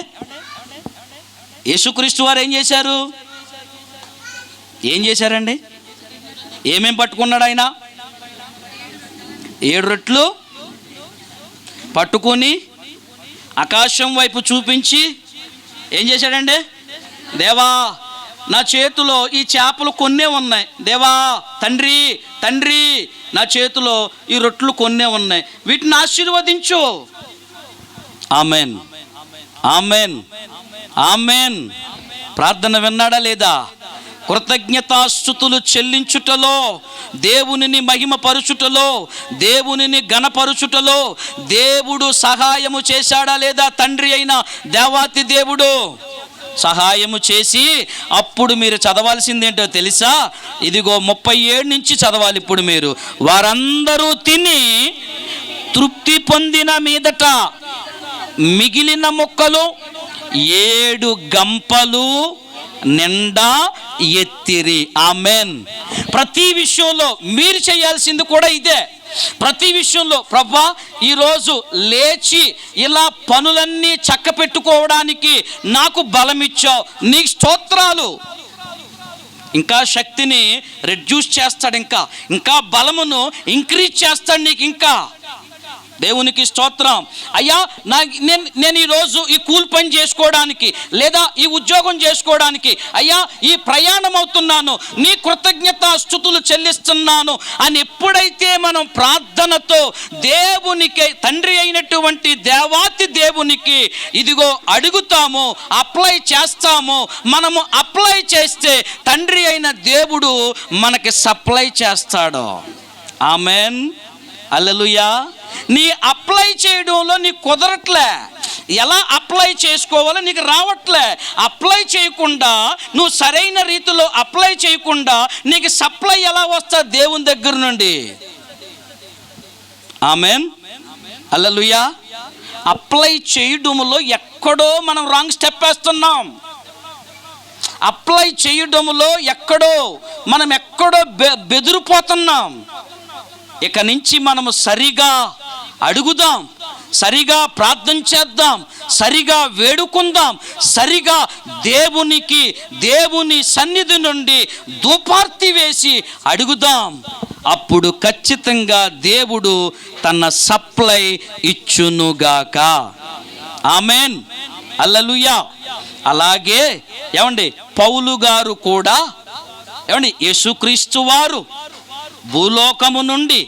యేసుక్రీస్తు వారు ఏం చేశారండి? ఏమేం పట్టుకున్నాడు ఆయన? 7 రొట్టెలు పట్టుకొని ఆకాశం వైపు చూపించి ఏం చేశాడండి? దేవా, నా చేతిలో ఈ చేపలు కొన్నే ఉన్నాయి. దేవా, తండ్రి, నా చేతిలో ఈ రొట్టెలు కొన్నే ఉన్నాయి, వీటిని ఆశీర్వదించు. ఆమెన్, ఆమెన్, ఆమెన్. ప్రార్థన విన్నాడా లేదా? కృతజ్ఞతాస్తుతులు చెల్లించుటలో, దేవునిని మహిమపరుచుటలో, దేవునిని ఘనపరుచుటలో దేవుడు సహాయము చేశాడా లేదా? తండ్రి అయిన దేవాతి దేవుడు సహాయము చేసి, అప్పుడు మీరు చదవాల్సిందేంటో తెలుసా? ఇదిగో 37 నుంచి చదవాలి ఇప్పుడు మీరు. వారందరూ తిని తృప్తి పొందిన మీదట మిగిలిన ముక్కలు 7 గంపలు నిండా ఎత్తిరి. ఆమెన్. ప్రతి విషయంలో మీరు చేయాల్సింది కూడా ఇదే. ప్రతి విషయంలో ప్రభువా, ఈరోజు లేచి ఇలా పనులన్నీ చక్క పెట్టుకోవడానికి నాకు బలమిచ్చావు, నీకు స్తోత్రాలు. ఇంకా శక్తిని రెడ్యూస్ చేస్తాడు, ఇంకా బలమును ఇంక్రీజ్ చేస్తాడు నీకు. ఇంకా దేవునికి స్తోత్రం. అయ్యా, నేను ఈరోజు ఈ కూలి పని చేసుకోవడానికి లేదా ఈ ఉద్యోగం చేసుకోవడానికి అయ్యా ఈ ప్రయాణం అవుతున్నాను, నీ కృతజ్ఞతాస్తుతులు చెల్లిస్తున్నాను అని ఎప్పుడైతే మనం ప్రార్థనతో దేవునికి, తండ్రి అయినటువంటి దేవాతి దేవునికి ఇదిగో అడుగుతామో, అప్లై చేస్తామో, మనము అప్లై చేస్తే తండ్రి అయిన దేవుడు మనకి సప్లై చేస్తాడు. ఆమెన్, హల్లెలూయా. నీ అప్లై చేయడంలో నీకు కుదరట్లే, ఎలా అప్లై చేసుకోవాలో నీకు రావట్లే. అప్లై చేయకుండా, నువ్వు సరైన రీతిలో అప్లై చేయకుండా నీకు సప్లై ఎలా వస్తుంది? దేవుని దగ్గర నుండి. ఆమెన్, హల్లెలూయా. అప్లై చేయడంలో ఎక్కడో మనం రాంగ్ స్టెప్ వేస్తున్నాం. అప్లై చేయడంలో మనం ఎక్కడో బెదిరిపోతున్నాం. ఇక నుంచి మనము సరిగా అడుగుదాం, సరిగా ప్రార్థన చేద్దాం, సరిగా వేడుకుందాం, సరిగా దేవుని సన్నిధి నుండి ధూపార్తి వేసి అడుగుదాం. అప్పుడు ఖచ్చితంగా దేవుడు తన సప్లై ఇచ్చునుగాక. ఆమెన్, హల్లెలూయా. అలాగే ఏమండి, పౌలు గారు కూడా ఏమండి, యేసుక్రీస్తు వారు భూలోకము నుండి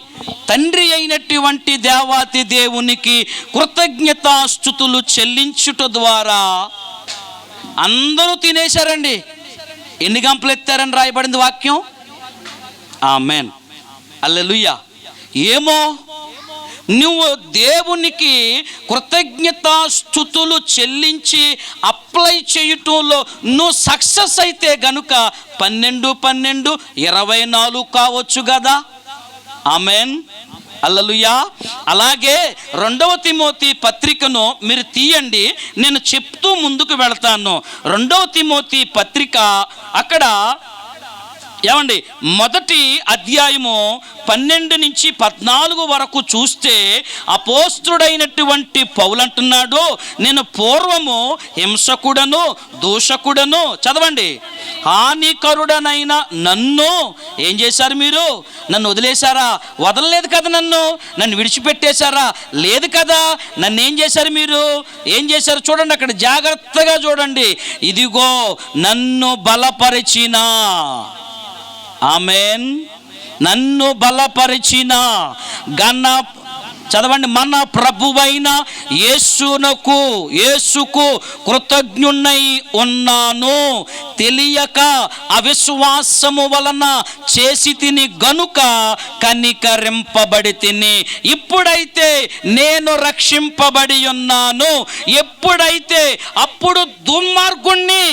తండ్రి అయినటువంటి దేవాతి దేవునికి కృతజ్ఞతాస్తుతులు చెల్లించుట ద్వారా అందరూ తినేశారండి. ఎన్ని గంపలు ఎత్తారని రాయబడింది వాక్యం. ఆమేన్, హల్లెలూయా. ఏమో నువ్వు దేవునికి కృతజ్ఞతాస్తుతులు చెల్లించి అప్లై చేయటంలో నువ్వు సక్సెస్ అయితే గనుక 12 24 కావచ్చు కదా. ఆమేన్, హల్లెలూయా. అలాగే 2వ తిమోతి పత్రికను మీరు తీయండి, నేను చెప్తూ ముందుకు వెళతాను. 2వ తిమోతి పత్రిక అక్కడ ఏమండి, 1వ అధ్యాయము 12 నుంచి 14 వరకు చూస్తే అపోస్తుడైనటువంటి పౌలు అంటున్నాడు, నేను పూర్వము హింసకుడను దూషకుడను, చదవండి, హానికరుడనైన నన్ను ఏం చేశారు మీరు? నన్ను వదిలేశారా? వదలలేదు కదా. నన్ను విడిచిపెట్టేశారా? లేదు కదా. నన్ను ఏం చేశారు మీరు? ఏం చేశారు? చూడండి అక్కడ జాగ్రత్తగా చూడండి. ఇదిగో నన్ను బలపరిచిన, ఆమేన్, నన్ను బలపరిచిన చదవండి, మన ప్రభువైన యేసుకు కృతజ్ఞున్నై ఉన్నాను. తెలియక అవిశ్వాసము వలన చేసి తిని గనుక కనికరింపబడి తిని. ఇప్పుడైతే నేను రక్షింపబడి ఉన్నాను. ఎప్పుడైతే? అప్పుడు దుర్మార్గుణ్ణి,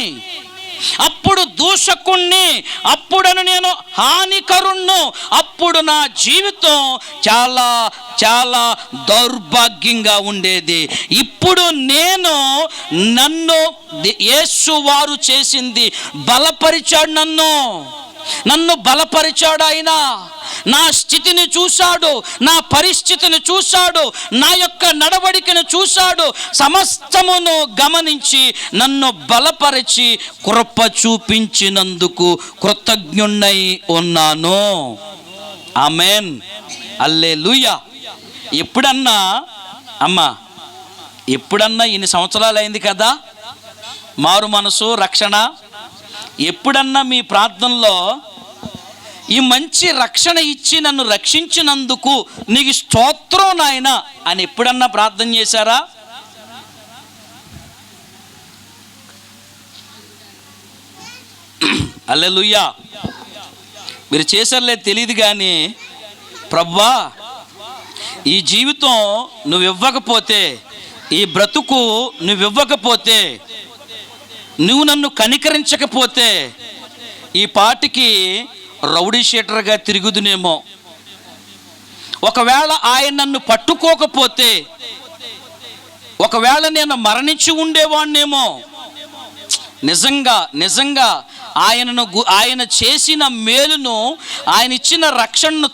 అప్పుడు దూషకుణ్ణి, అప్పుడను నేను హానికరుణ్ణు, అప్పుడు నా జీవితం చాలా చాలా దౌర్భాగ్యంగా ఉండేది. ఇప్పుడు నన్ను యేసు వారు చేసింది బలపరిచాడు. నన్ను బలపరిచాడు ఆయన. నా స్థితిని చూశాడు, నా పరిస్థితిని చూశాడు, నా యొక్క నడవడికను చూశాడు, సమస్తమును గమనించి నన్ను బలపరిచి కృప చూపించినందుకు కృతజ్ఞున్నై ఉన్నాను. ఆమేన్, హల్లెలూయా. ఎప్పుడన్నా అమ్మా, ఎప్పుడన్నా ఇన్ని సంవత్సరాలు అయింది కదా మారు మనసు రక్షణ, ఎప్పుడన్నా మీ ప్రార్థనలో ఈ మంచి రక్షణ ఇచ్చి నన్ను రక్షించినందుకు నీకు స్తోత్రం నాయన అని ఎప్పుడన్నా ప్రార్థన చేశారా? హల్లెలూయా. మీరు చేశారులేదు తెలియదు కానీ, ప్రభువా ఈ జీవితం నువ్వు ఇవ్వకపోతే, ఈ బ్రతుకు నువ్వు ఇవ్వకపోతే, నువ్వు నన్ను కనికరించకపోతే ఈ పాటికి రౌడీ షీటర్గా తిరుగుదునేమో. ఒకవేళ ఆయన నన్ను పట్టుకోకపోతే, ఒకవేళ నేను మరణించి ఉండేవాడినేమో. నిజంగా ఆయన చేసిన మేలును, ఆయన ఇచ్చిన రక్షణను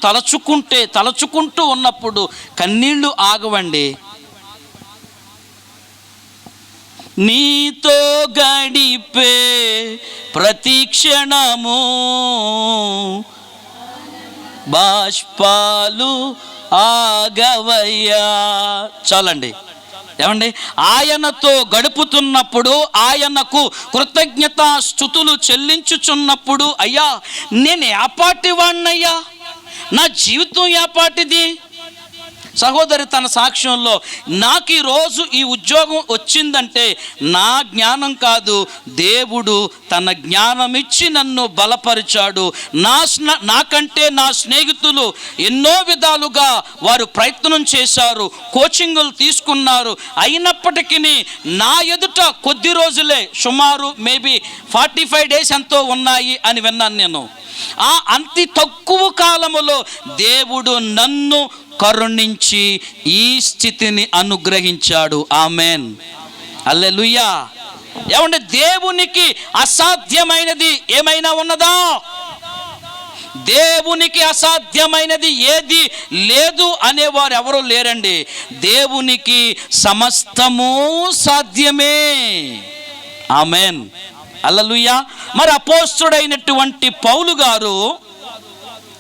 తలచుకుంటూ ఉన్నప్పుడు కన్నీళ్లు ఆగవండి. నీతో గడిపే ప్రతి క్షణము బాష్పాలు ఆగవయ్యా. చాలండి. ఏమండి, ఆయనతో గడుపుతున్నప్పుడు, ఆయనకు కృతజ్ఞతాస్తుతులు చెల్లించుచున్నప్పుడు, అయ్యా నేను ఏపాటి వాడినయ్యా, నా జీవితం ఏపాటిది. సహోదరి తన సాక్ష్యంలో, నాకు ఈరోజు ఈ ఉద్యోగం వచ్చిందంటే నా జ్ఞానం కాదు, దేవుడు తన జ్ఞానం ఇచ్చి నన్ను బలపరిచాడు. నాకంటే నా స్నేహితులు ఎన్నో విధాలుగా వారు ప్రయత్నం చేశారు, కోచింగులు తీసుకున్నారు. అయినప్పటికీ నా ఎదుట కొద్ది రోజులే, సుమారు మేబీ 45 days ఎంతో ఉన్నాయి అని విన్నాను నేను. ఆ అతి తక్కువ కాలములో దేవుడు నన్ను కరుణించి ఈ స్థితిని అనుగ్రహించాడు. ఆమేన్, హల్లెలూయా. ఏమంటే దేవునికి అసాధ్యమైనది ఏమైనా ఉన్నదా? దేవునికి అసాధ్యమైనది ఏది లేదు అనేవారు ఎవరు లేరండి. దేవునికి సమస్తము సాధ్యమే. ఆమేన్, హల్లెలూయా. మరి అపోస్తుడైనటువంటి పౌలు గారు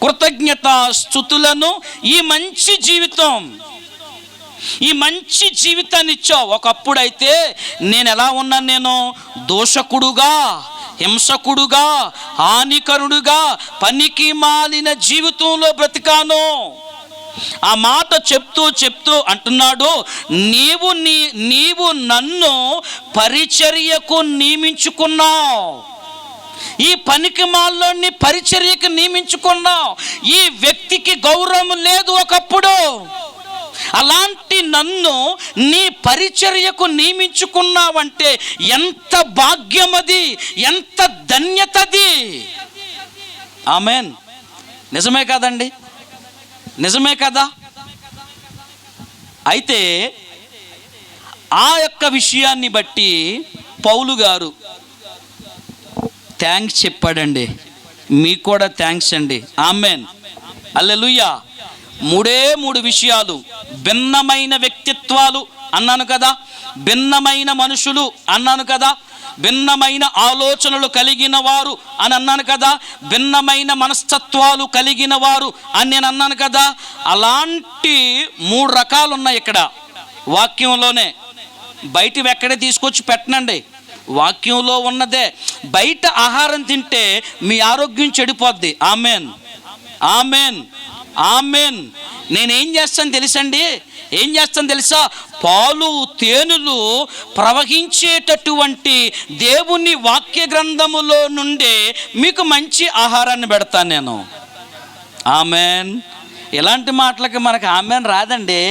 కృతజ్ఞతాస్తుతులను, ఈ మంచి జీవితాన్ని ఇచ్చావు. ఒకప్పుడైతే నేను ఎలా ఉన్నాను? నేను దోషకుడుగా, హింసకుడుగా, హానికరుడుగా, పనికి మాలిన జీవితంలో బ్రతికాను. ఆ మాట చెప్తూ అంటున్నాడు, నీవు నన్ను పరిచర్యకు నియమించుకున్నావు. ఈ పనికిమాలోని పరిచర్యకు నియమించుకున్నావు. ఈ వ్యక్తికి గౌరవం లేదు ఒకప్పుడు. అలాంటి నన్ను నీ పరిచర్యకు నియమించుకున్నావంటే ఎంత భాగ్యమది, ఎంత ధన్యతది. ఆమేన్. నిజమే కదండి, నిజమే కదా. అయితే ఆ యొక్క విషయాన్ని బట్టి పౌలు గారు థ్యాంక్స్ చెప్పాడండి. మీకు కూడా థ్యాంక్స్ అండి. ఆమేన్. హల్లెలూయా. 3 విషయాలు. భిన్నమైన వ్యక్తిత్వాలు అన్నాను కదా, భిన్నమైన మనుషులు అన్నాను కదా, భిన్నమైన ఆలోచనలు కలిగిన వారు అని అన్నాను కదా, భిన్నమైన మనస్తత్వాలు కలిగిన వారు అని నేను అన్నాను కదా. అలాంటి 3 రకాలు ఉన్నాయి ఇక్కడ వాక్యంలోనే. బయటివి ఎక్కడే తీసుకొచ్చి పెట్టనండి, వాక్యంలో ఉన్నదే. బయట ఆహారం తింటే మీ ఆరోగ్యం చెడిపోద్ది. ఆమేన్, ఆమేన్, ఆమేన్. నేనేం చేస్తాను తెలుసండి, ఏం చేస్తాను తెలుసా? పాలు తేనెలు ప్రవహించేటటువంటి దేవుని వాక్య గ్రంథములో నుండే మీకు మంచి ఆహారాన్ని పెడతాను నేను. ఆమేన్. ఇలాంటి మాటలకి మనకు ఆమేన్ రాదండి.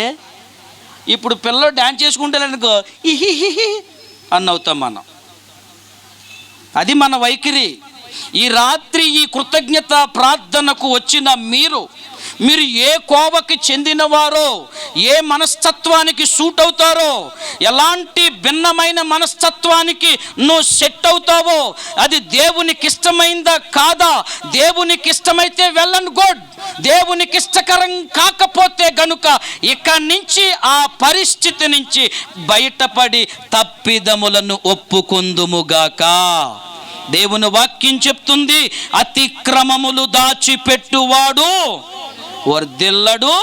ఇప్పుడు పిల్లలు డ్యాన్స్ చేసుకుంటారనుకో ఇహిహిహి అన్నవుతాం మనం. అది మన వైఖరి. ఈ రాత్రి ఈ కృతజ్ఞత ప్రార్థనకు వచ్చిన మీరు ఏ కోవకి చెందినవారో, ఏ మనస్తత్వానికి సూట్ అవుతారో, ఎలాంటి భిన్నమైన మనస్తత్వానికి నువ్వు సెట్ అవుతావో, అది దేవునికి ఇష్టమైందా కాదా? దేవునికి ఇష్టమైతే వెల్ అండ్ గుడ్, దేవునికి ఇష్టకరం కాకపోతే గనుక ఇక్కడి నుంచి ఆ పరిస్థితి నుంచి బయటపడి తప్పిదములను ఒప్పుకొందుముగాక. దేవుని వాక్యం చెప్తుంది, అతిక్రమములు దాచిపెట్టువాడు వర్ధిల్లడు,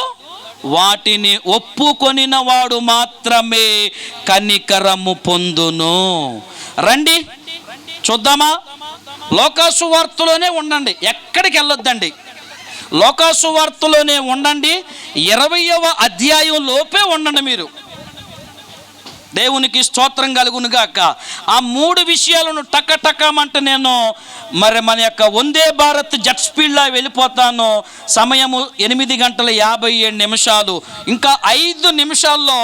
వాటిని ఒప్పుకొనిన వాడు మాత్రమే కనికరము పొందును. రండి చూద్దామా? లోకాసు వార్తలోనే ఉండండి, ఎక్కడికి వెళ్ళొద్దండి. లోకాసు వార్తలోనే ఉండండి, 20వ అధ్యాయం లోపే ఉండండి మీరు. దేవునికి స్తోత్రం కలుగునుగాక. ఆ 3 విషయాలను టకటకమంటే నేను మన యొక్క వందే భారత్ జెట్ స్పీడ్లో వెళ్ళిపోతాను. సమయము 8:57. ఇంకా 5 నిమిషాల్లో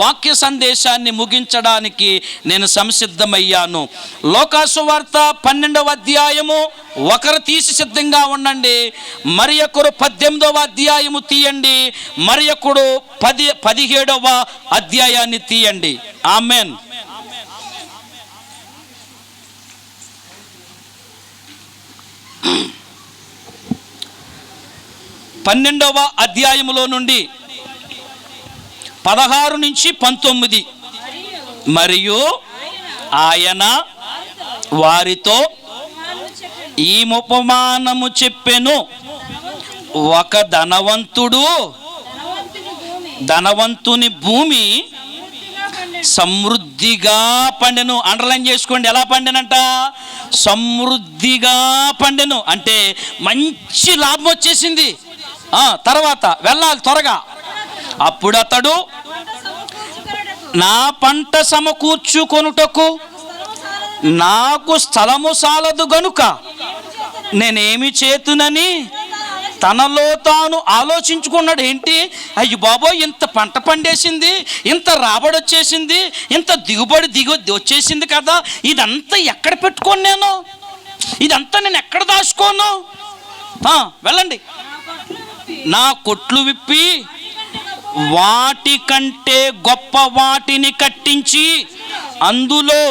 వాక్య సందేశాన్ని ముగించడానికి నేను సంసిద్ధమయ్యాను. లోకాసు వార్త 12వ అధ్యాయము ఒకరు తీసి సిద్ధంగా ఉండండి. మరి ఒకరు 18వ అధ్యాయము తీయండి, మరి ఒకరు 17వ అధ్యాయాన్ని తీయండి. ఆమేన్. 12వ అధ్యాయములో నుండి 16 నుంచి 19. మరియు ఆయన వారితో ఈ ఉపమానము చెప్పెను. ఒక ధనవంతుని భూమి సమృద్ధిగా పండెను. అండర్లైన్ చేసుకోండి, ఎలా పండెనంట? సమృద్ధిగా పండెను అంటే మంచి లాభం వచ్చేసింది. తర్వాత వెళ్ళాలి త్వరగా. అప్పుడు అతడు నా పంట సమకూర్చుకొనుటకు నాకు స్థలము సాలదు గనుక నేనేమి చేతునని తనలో తాను ఆలోచించుకున్నాడు. ఏంటి, అయ్యి బాబోయ్, ఇంత పంట పండేసింది, ఇంత రాబడి వచ్చేసింది, ఇంత దిగుబడి వచ్చేసింది కదా, ఇదంతా ఎక్కడ పెట్టుకోను నేను, ఇదంతా నేను ఎక్కడ దాచుకోను? వెళ్ళండి, నా కొట్లు విప్పి వాటి కంటే గొప్ప వాటిని కట్టించి అందులో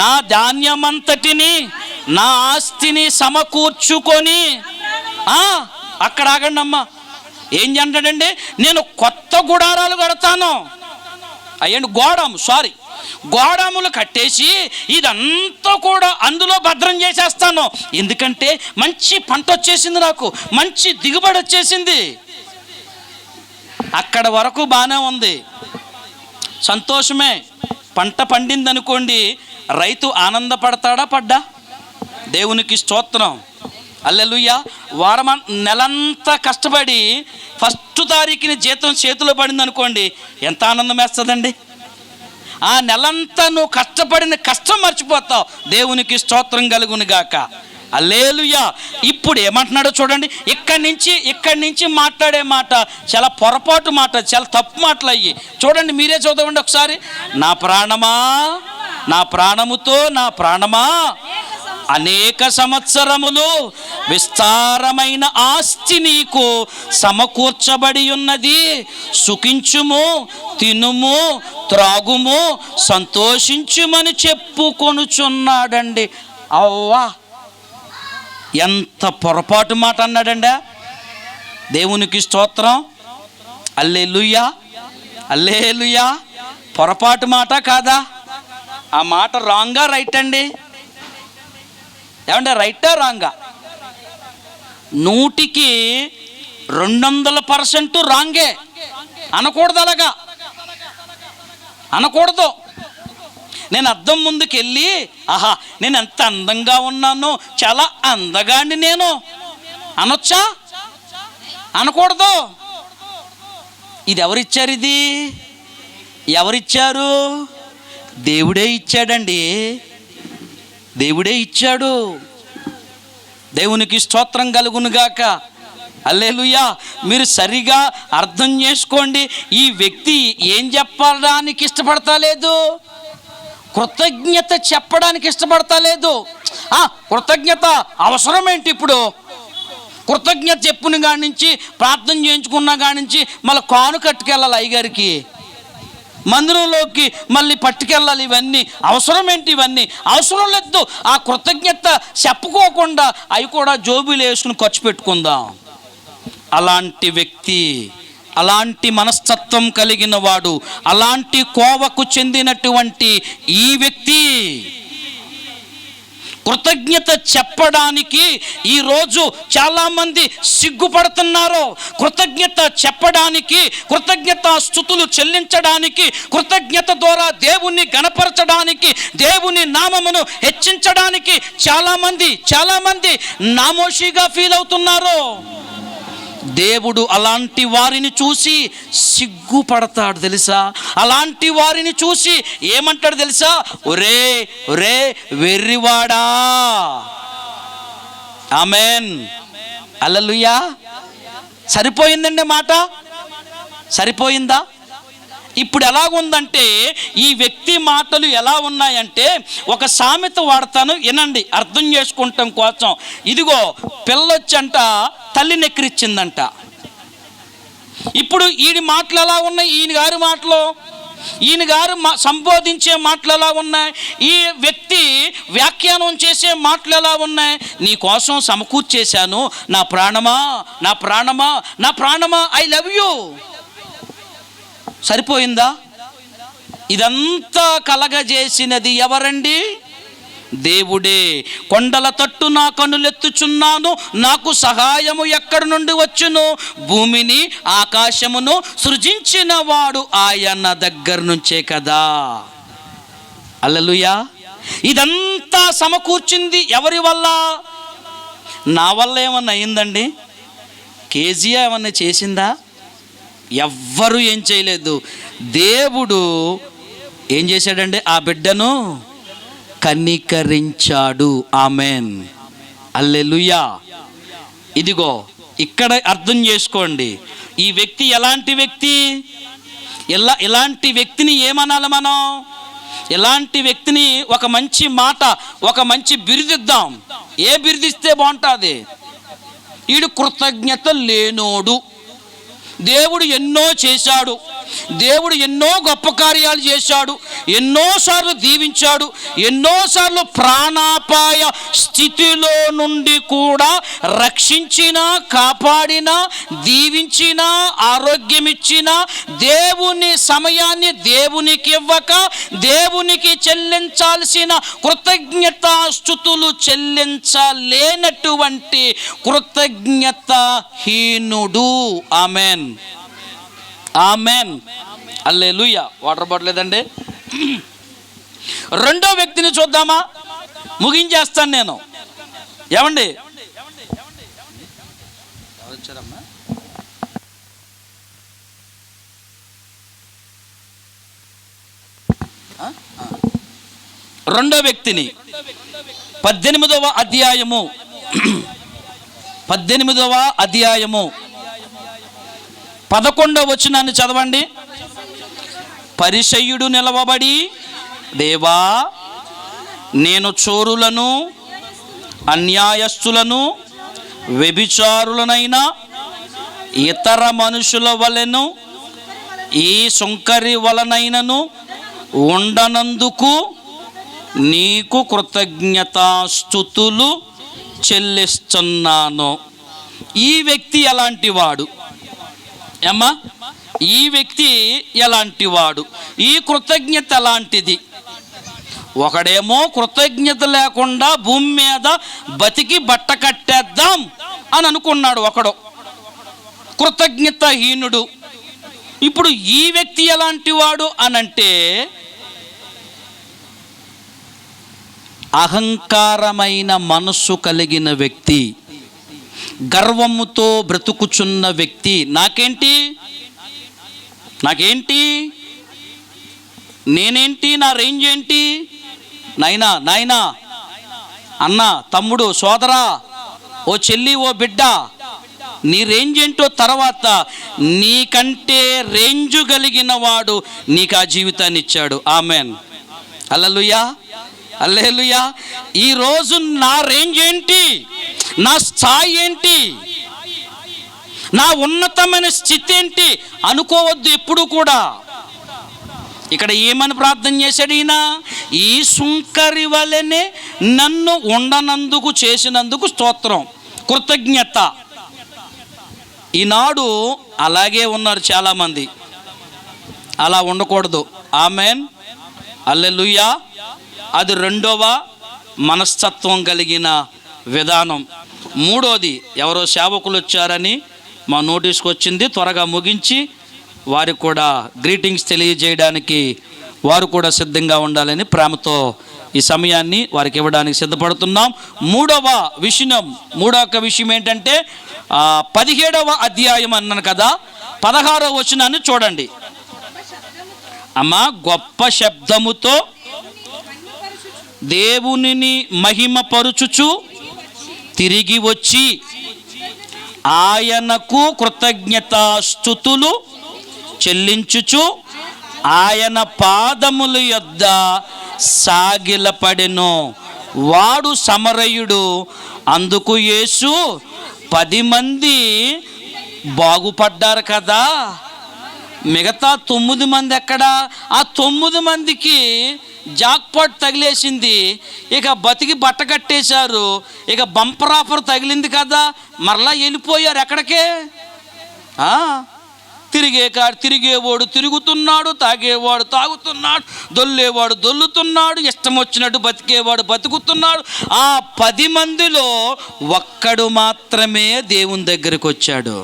నా ధాన్యమంతటిని, నా ఆస్తిని సమకూర్చుకొని అక్కడ ఆగండి అమ్మా. ఏం చేయండి, నేను కొత్త గుడారాలు కడతాను. అయ్యండి గోడములు కట్టేసి ఇదంతా కూడా అందులో భద్రం చేసేస్తాను. ఎందుకంటే మంచి పంట వచ్చేసింది, నాకు మంచి దిగుబడి వచ్చేసింది. అక్కడ వరకు బాగానే ఉంది, సంతోషమే. పంట పండింది అనుకోండి, రైతు ఆనందపడతాడా పడ్డా? దేవునికి స్తోత్రం, హల్లెలూయా. నెలంతా కష్టపడి ఫస్ట్ తారీఖుని జీతం చేతిలో పడింది అనుకోండి, ఎంత ఆనందం వేస్తుందండి. ఆ నెలంతా నువ్వు కష్టపడిన కష్టం మర్చిపోతావు. దేవునికి స్తోత్రం కలుగును గాక. హల్లెలూయా. ఇప్పుడు ఏమంటున్నాడో చూడండి. ఇక్కడి నుంచి మాట్లాడే మాట చాలా పొరపాటు మాట, చాలా తప్పు మాటలు అయ్యి. చూడండి, మీరే చదవండి ఒకసారి. నా ప్రాణమా, నా ప్రాణముతో నా ప్రాణమా, అనేక సంవత్సరములు విస్తారమైన ఆస్తి నీకు సమకూర్చబడి ఉన్నది. సుఖించుము, తినుము, త్రాగుము, సంతోషించుమని చెప్పుకొనుచున్నాడండి. అవ్వా, ఎంత పొరపాటు మాట అన్నాడండి. దేవునికి స్తోత్రం. హల్లెలూయా, హల్లెలూయా. పొరపాటు మాట కాదా? ఆ మాట రాంగా రైట్ అండి? ఏమంటే రైటా రాంగా? 100కి 200% రాంగే. అనకూడదు, అలాగా అనకూడదు. నేను అద్దం ముందుకు వెళ్ళి, ఆహా నేను ఎంత అందంగా ఉన్నానో, చాలా అందగాండి నేను అనొచ్చా? అనకూడదు. ఇది ఎవరిచ్చారు? ఇది ఎవరిచ్చారు? దేవుడే ఇచ్చాడండి. దేవుడే ఇచ్చాడు. దేవునికి స్తోత్రం కలుగునుగాక. హల్లెలూయా. మీరు సరిగా అర్థం చేసుకోండి. ఈ వ్యక్తి ఏం చెప్పడానికి ఇష్టపడతలేదు? కృతజ్ఞత చెప్పడానికి ఇష్టపడతలేదు. కృతజ్ఞత అవసరం ఏంటి ఇప్పుడు? కృతజ్ఞత చెప్పుని కాడి నుంచి, ప్రార్థన చేయించుకున్న కాడి నుంచి మళ్ళీ కాను కట్టుకెళ్ళాలి అయ్యగారికి, మందిరంలోకి మళ్ళీ పట్టుకెళ్ళాలి. ఇవన్నీ అవసరం ఏంటి? ఇవన్నీ అవసరం లేదు. ఆ కృతజ్ఞత చెప్పుకోకుండా అవి కూడా జోబులు వేసుకుని ఖర్చు పెట్టుకుందాం. అలాంటి వ్యక్తి, అలాంటి మనస్తత్వం కలిగిన వాడు, అలాంటి కోవకు చెందినటువంటి ఈ వ్యక్తి కృతజ్ఞత చెప్పడానికి ఈరోజు చాలామంది సిగ్గుపడుతున్నారు. కృతజ్ఞత చెప్పడానికి, కృతజ్ఞత స్తుతులు చెల్లించడానికి, కృతజ్ఞత ద్వారా దేవుణ్ణి గణపరచడానికి, దేవుని నామమును హెచ్చించడానికి చాలామంది నామోషిగా ఫీల్ అవుతున్నారు. దేవుడు అలాంటి వారిని చూసి సిగ్గుపడతాడు తెలుసా? అలాంటి వారిని చూసి ఏమంటాడు తెలుసా? ఒరే ఒరే వెర్రివాడా. ఆమెన్, హల్లెలూయా. సరిపోయిందండి మాట? సరిపోయిందా? ఇప్పుడు ఎలాగుందంటే ఈ వ్యక్తి మాటలు ఎలా ఉన్నాయంటే, ఒక సామెత వాడతాను, వినండి అర్థం చేసుకుంటాం కోసం. ఇదిగో పిల్లొచ్చంట తల్లిని ఎక్కిరిచ్చిందంట. ఇప్పుడు ఈయన మాటలు ఎలా ఉన్నాయి? ఈయన గారు సంబోధించే మాటలు ఎలా ఉన్నాయి? ఈ వ్యక్తి వ్యాఖ్యానం చేసే మాటలు ఎలా ఉన్నాయి? నీ కోసం సమకూర్చేశాను, నా ప్రాణమా, నా ప్రాణమా, నా ప్రాణమా, ఐ లవ్ యూ. సరిపోయిందా? ఇదంతా కలగజేసినది ఎవరండి? దేవుడే. కొండల తట్టు నా కనులెత్తుచున్నాను, నాకు సహాయము ఎక్కడి నుండి వచ్చును? భూమిని ఆకాశమును సృజించిన వాడు ఆయన దగ్గర నుంచే కదా. హల్లెలూయా. ఇదంతా సమకూర్చింది ఎవరి వల్ల? నా వల్ల ఏమన్నా అయిందండి? కేజీఆర్ ఏమన్నా చేసిందా? ఎవ్వరూ ఏం చేయలేదు. దేవుడు ఏం చేశాడంటే ఆ బిడ్డను కనికరించాడు. ఆమెన్, హల్లెలూయా. ఇదిగో ఇక్కడ అర్థం చేసుకోండి. ఈ వ్యక్తి ఎలాంటి వ్యక్తి? ఇలాంటి వ్యక్తిని ఏమనాలి మనం? ఇలాంటి వ్యక్తిని ఒక మంచి మాట, ఒక మంచి బిరుదిద్దాం. ఏ బిరుదిస్తే బాగుంటుంది? ఈడు కృతజ్ఞత లేనోడు. దేవుడు ఎన్నో చేశాడు, దేవుడు ఎన్నో గొప్ప కార్యాలు చేశాడు, ఎన్నోసార్లు దీవించాడు, ఎన్నోసార్లు ప్రాణాపాయ స్థితిలో నుండి కూడా రక్షించిన, కాపాడిన, దీవించిన, ఆరోగ్యమిచ్చిన, దేవుని సమయాన్ని దేవునికి ఇవ్వక దేవునికి చెల్లించాల్సిన కృతజ్ఞతా స్తుతులు చెల్లించలేనటువంటి కృతజ్ఞత హీనుడు. ఆమెన్, ఆమెన్, హల్లెలూయా. వాటర్ బాటిల్ లేదండి. రెండో వ్యక్తిని చూద్దామా? ముగించేస్తాను నేను. ఏమండి, రెండో వ్యక్తిని 18వ అధ్యాయము 11వ వచనాన్ని చదవండి. పరిసయ్యుడు నిలవబడి, దేవా, నేను చోరులను, అన్యాయస్తులను, వ్యభిచారులనైనా ఇతర మనుషుల వలెను ఈ సుంకరి వలనైనను ఉండనందుకు నీకు కృతజ్ఞతాస్తుతులు చెల్లిస్తున్నాను. ఈ వ్యక్తి ఎలాంటి వాడు అమ్మా? ఈ వ్యక్తి ఎలాంటి వాడు? ఈ కృతజ్ఞత ఎలాంటిది? ఒకడేమో కృతజ్ఞత లేకుండా భూమి మీద బతికి బట్ట కట్టేద్దాం అని అనుకున్నాడు ఒకడు, కృతజ్ఞతాహీనుడు. ఇప్పుడు ఈ వ్యక్తి ఎలాంటి వాడు అనంటే అహంకారమైన మనస్సు కలిగిన వ్యక్తి, గర్వముతో బ్రతుకుచున్న వ్యక్తి. నాకేంటి, నేనేంటి, నా రేంజ్ ఏంటి, నాయనా, అన్న, తమ్ముడు, సోదరా, ఓ చెల్లి, ఓ బిడ్డ, నీ రేంజ్ ఏంటో తర్వాత నీకంటే రేంజు కలిగిన వాడు నీకు ఆ జీవితాన్ని ఇచ్చాడు. ఆమెన్, హల్లెలూయా, హల్లెలూయా. ఈరోజు నా రేంజ్ ఏంటి, నా స్థాయి ఏంటి, నా ఉన్నతమైన స్థితి ఏంటి అనుకోవద్దు ఎప్పుడు కూడా. ఇక్కడ ఏమని ప్రార్థన చేశాడు ఈయన? ఈ సుంకరి వలెనే నన్ను ఉండనందుకు చేసినందుకు స్తోత్రం, కృతజ్ఞత. ఈనాడు అలాగే ఉన్నారు చాలామంది. అలా ఉండకూడదు. ఆమెన్, హల్లెలూయా. అది రెండవ మనస్తత్వం కలిగిన విధానం. మూడోది, ఎవరో సేవకులు వచ్చారని మా నోటీస్కి వచ్చింది, త్వరగా ముగించి వారికి కూడా గ్రీటింగ్స్ తెలియజేయడానికి వారు కూడా సిద్ధంగా ఉండాలని ప్రేమతో ఈ సమయాన్ని వారికి ఇవ్వడానికి సిద్ధపడుతున్నాం. మూడవ విషయం ఏంటంటే 17వ అధ్యాయం అన్నాను కదా, 16వ వచనాన్ని చూడండి అమ్మా. గొప్ప శబ్దముతో దేవునిని మహిమపరుచుచు తిరిగి వచ్చి ఆయనకు కృతజ్ఞతాస్తుతులు చెల్లించుచు ఆయన పాదముల యొద్ద సాగిలపడెను. వాడు సమరయుడు. అందుకు యేసు 10 మంది బాగుపడ్డారు కదా, మిగతా 9 మంది ఎక్కడా? ఆ 9 మందికి జాక్పాట్ తగిలేసింది, ఇక బతికి బట్ట కట్టేశారు, ఇక బంపర్ ఆఫర్ తగిలింది కదా, మరలా వెళ్ళిపోయారు. ఎక్కడికే? తిరిగేవాడు తిరుగుతున్నాడు, తాగేవాడు తాగుతున్నాడు, దొల్లేవాడు దొల్లుతున్నాడు, ఇష్టం వచ్చినట్టు బతికేవాడు బతుకుతున్నాడు. ఆ 10 మందిలో ఒక్కడు మాత్రమే దేవుని దగ్గరికి వచ్చాడు.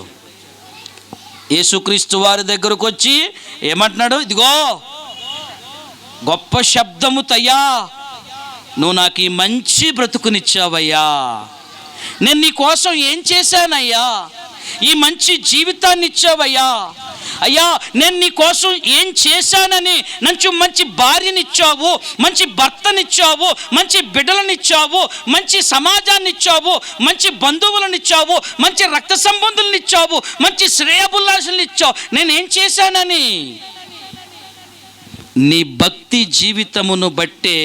యేసుక్రీస్తు వారి దగ్గరకు వచ్చి ఏమంటున్నాడు? ఇదిగో గొప్ప శబ్దముతయ్యా, నువ్వు నాకు ఈ మంచి బ్రతుకునిచ్చావయ్యా, నేను నీ కోసం ఏం చేశానయ్యా, ఈ మంచి జీవితాన్ని ఇచ్చావయ్యా, అయ్యా నేను నీ కోసం ఏం చేశానని నాకు మంచి భార్యనిచ్చావు, మంచి భర్తనిచ్చావు, మంచి బిడ్డలనిచ్చావు, మంచి సమాజాన్ని ఇచ్చావు, మంచి బంధువులనిచ్చావు, మంచి రక్త సంబంధులను ఇచ్చావు, మంచి శ్రేయబుల్లాసులను ఇచ్చావు, నేనేం చేశానని. నీ భక్తి జీవితమును బట్టే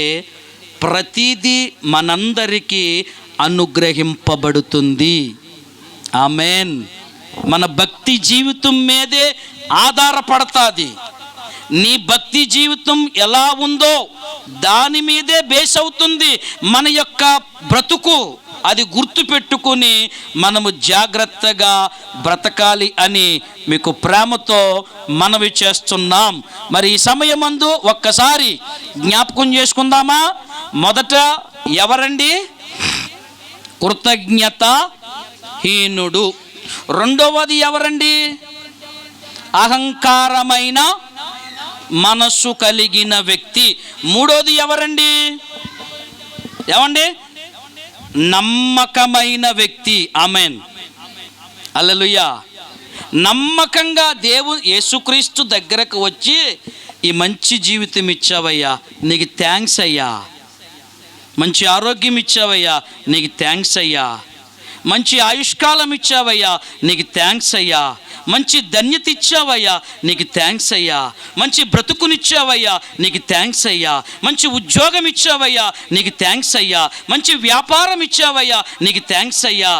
ప్రతిదీ మనందరికీ అనుగ్రహింపబడుతుంది. ఆమెన్. మన భక్తి జీవితం మీదే ఆధారపడతాది. నీ భక్తి జీవితం ఎలా ఉందో దాని మీదే బేస్ అవుతుంది మన యొక్క బ్రతుకు. అది గుర్తుపెట్టుకుని మనము జాగ్రత్తగా బ్రతకాలి అని మీకు ప్రేమతో మనవి చేస్తున్నాం. మరి ఈ సమయమందు ఒక్కసారి జ్ఞాపకం చేసుకుందామా? మొదట ఎవరండి? కృతజ్ఞతాహీనుడు. రెండవది ఎవరండి? అహంకారమైన మనస్సు కలిగిన వ్యక్తి. మూడోది ఎవరండి? ఏమండి? నమ్మకమైన వ్యక్తి. ఆమెన్, హల్లెలూయా. నమ్మకంగా యేసుక్రీస్తు దగ్గరకు వచ్చి ఈ మంచి జీవితం ఇచ్చావయ్యా, నీకు థ్యాంక్స్ అయ్యా. మంచి ఆరోగ్యం ఇచ్చావయ్యా, నీకు థ్యాంక్స్ అయ్యా. మంచి ఆయుష్కాలం ఇచ్చావయ్యా, నీకు థ్యాంక్స్ అయ్యా. మంచి ధన్యత ఇచ్చావయ్యా, నీకు థ్యాంక్స్ అయ్యా. మంచి బ్రతుకునిచ్చావయ్యా, నీకు థ్యాంక్స్ అయ్యా. మంచి ఉద్యోగం ఇచ్చావయ్యా, నీకు థ్యాంక్స్ అయ్యా. మంచి వ్యాపారం ఇచ్చావయ్యా, నీకు థ్యాంక్స్ అయ్యా.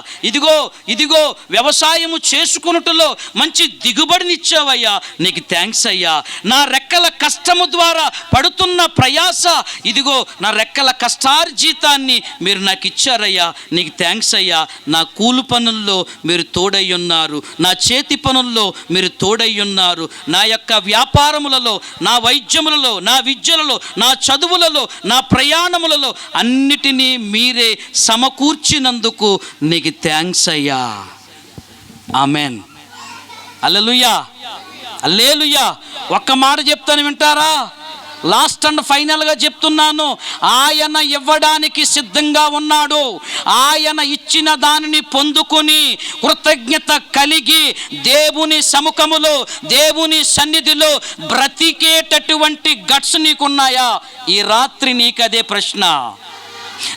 ఇదిగో వ్యవసాయము చేసుకున్నట్టులో మంచి దిగుబడినిచ్చావయ్యా, నీకు థ్యాంక్స్ అయ్యా. నా రెక్కల కష్టము ద్వారా పడుతున్న ప్రయాస, ఇదిగో నా రెక్కల కష్టార్జితాన్ని మీరు నాకు ఇచ్చారయ్యా, నీకు థ్యాంక్స్ అయ్యా. నా కూలి పనుల్లో మీరు తోడై ఉన్నారు, నా చేతి పనుల్లో మీరు తోడై ఉన్నారు. నా యొక్క వ్యాపారములలో, నా వైద్యములలో, నా విద్యలలో, నా చదువులలో, నా ప్రయాణములలో అన్నిటినీ మీరే సమకూర్చినందుకు నీకు థ్యాంక్స్ అయ్యా. ఆమెన్. హల్లెలూయా, హల్లెలూయా. ఒక్క మాట చెప్తాను, వింటారా? లాస్ట్ అండ్ ఫైనల్గా చెప్తున్నాను, ఆయన ఇవ్వడానికి సిద్ధంగా ఉన్నాడు. ఆయన ఇచ్చిన దానిని పొందుకొని కృతజ్ఞత కలిగి దేవుని సముఖములో, దేవుని సన్నిధిలో బ్రతికేటటువంటి గట్స్ నీకున్నాయా? ఈ రాత్రి నీకు అదే ప్రశ్న.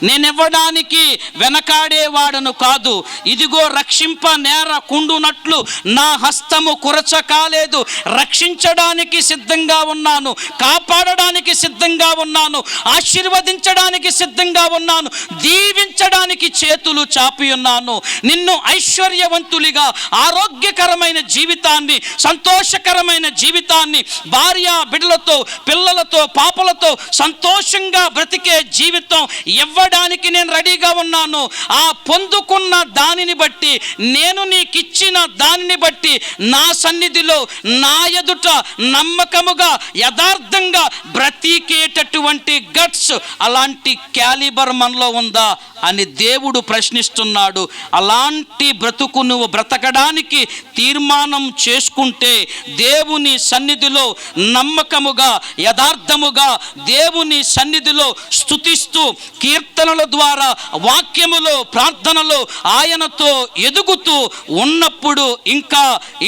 నేనివ్వడానికి వెనకాడేవాడను కాదు. ఇదిగో రక్షింప నేర కుండునట్లు నా హస్తము కురచ కాలేదు. రక్షించడానికి సిద్ధంగా ఉన్నాను, కాపాడడానికి సిద్ధంగా ఉన్నాను, ఆశీర్వదించడానికి సిద్ధంగా ఉన్నాను, దీవించడానికి చేతులు చాపి ఉన్నాను. నిన్ను ఐశ్వర్యవంతులిగా, ఆరోగ్యకరమైన జీవితాన్ని, సంతోషకరమైన జీవితాన్ని, భార్య బిడ్డలతో, పిల్లలతో, పాపలతో సంతోషంగా బ్రతికే జీవితం ఇవ్వడానికి నేను రెడీగా ఉన్నాను. ఆ పొందుకున్న దానిని బట్టి, నేను నీకు ఇచ్చిన దానిని బట్టి నా సన్నిధిలో, నా ఎదుట నమ్మకముగా, యథార్థంగా బ్రతికేటటువంటి గట్స్, అలాంటి క్యాలిబర్ మనలో ఉందా అని దేవుడు ప్రశ్నిస్తున్నాడు. అలాంటి బ్రతుకు నువ్వు బ్రతకడానికి తీర్మానం చేసుకుంటే, దేవుని సన్నిధిలో నమ్మకముగా, యథార్థముగా దేవుని సన్నిధిలో స్తుతిస్తూ, కీర్తనల ద్వారా, వాక్యములో, ప్రార్థనలో ఆయనతో ఎదుగుతూ ఉన్నప్పుడు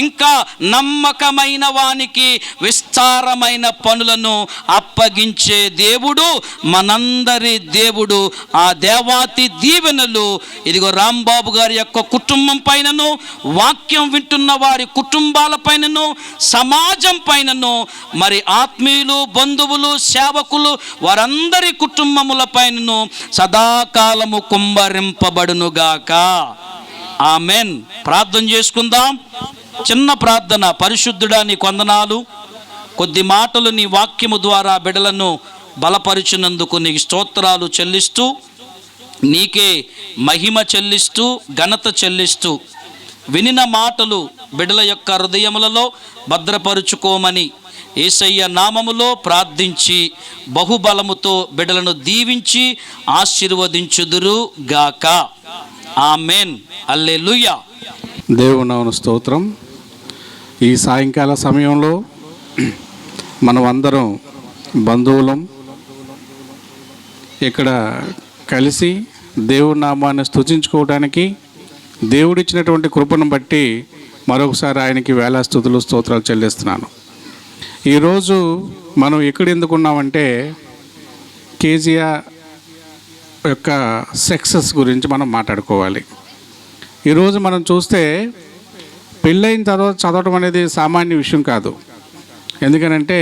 ఇంకా నమ్మకమైన వానికి విస్తారమైన పనులను అప్పగించే దేవుడు మనందరి దేవుడు. ఆ దేవాతి దీవెనలు ఇదిగో రాంబాబు గారి యొక్క కుటుంబం పైనను, వాక్యం వింటున్న వారి కుటుంబాల పైనను, సమాజం పైనను, మరి ఆత్మీయులు, బంధువులు, సేవకులు వారందరి కుటుంబముల పైనను సదాకాలము కుమ్మరింపబడునుగాక. ఆమెన్. ప్రార్థన చేసుకుందాం. చిన్న ప్రార్థన. పరిశుద్ధుడా, నీ వందనాలు. కొద్ది మాటలు నీ వాక్యము ద్వారా బిడ్డలను బలపరిచినందుకు నీకు స్తోత్రాలు చెల్లిస్తూ, నీకే మహిమ చెల్లిస్తూ, ఘనత చెల్లిస్తూ, వినిన మాటలు బిడ్డల యొక్క హృదయములలో భద్రపరుచుకోమని యేసయ్య నామములో ప్రార్థించి బహుబలముతో బిడ్డలను దీవించి ఆశీర్వదించుదురు గాక. ఆమెన్. హల్లెలూయా. దేవుని నామమున స్తోత్రం. ఈ సాయంకాల సమయంలో మనం అందరం బంధువులం ఇక్కడ కలిసి దేవుని నామాన్ని స్తుతించుకోవడానికి, దేవుడిచ్చినటువంటి కృపను బట్టి మరొకసారి ఆయనకి వేల స్తుతులు, స్తోత్రాలు చెల్లిస్తున్నాను. ఈరోజు మనం ఎక్కడ ఎందుకున్నామంటే, కేజీఆర్ యొక్క సక్సెస్ గురించి మనం మాట్లాడుకోవాలి. ఈరోజు మనం చూస్తే పెళ్ళైన తర్వాత చదవటం అనేది సామాన్య విషయం కాదు. ఎందుకనంటే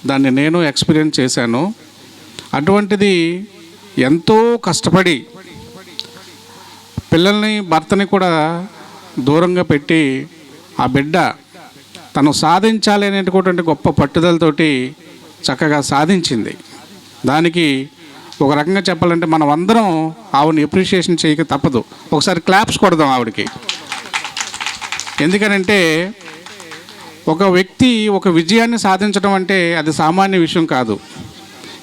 దాన్ని నేను ఎక్స్పీరియన్స్ చేశాను. అటువంటిది ఎంతో కష్టపడి పిల్లల్ని, భర్తని కూడా దూరంగా పెట్టి ఆ బిడ్డ తను సాధించాలి అనేటువంటి గొప్ప పట్టుదలతోటి చక్కగా సాధించింది. దానికి ఒక రకంగా చెప్పాలంటే మనం అందరం ఆవిడని ఎప్రిషియేషన్ చేయక తప్పదు. ఒకసారి క్లాప్స్ కొడదాం ఆవిడకి. ఎందుకనంటే ఒక వ్యక్తి ఒక విజయాన్ని సాధించడం అంటే అది సామాన్య విషయం కాదు.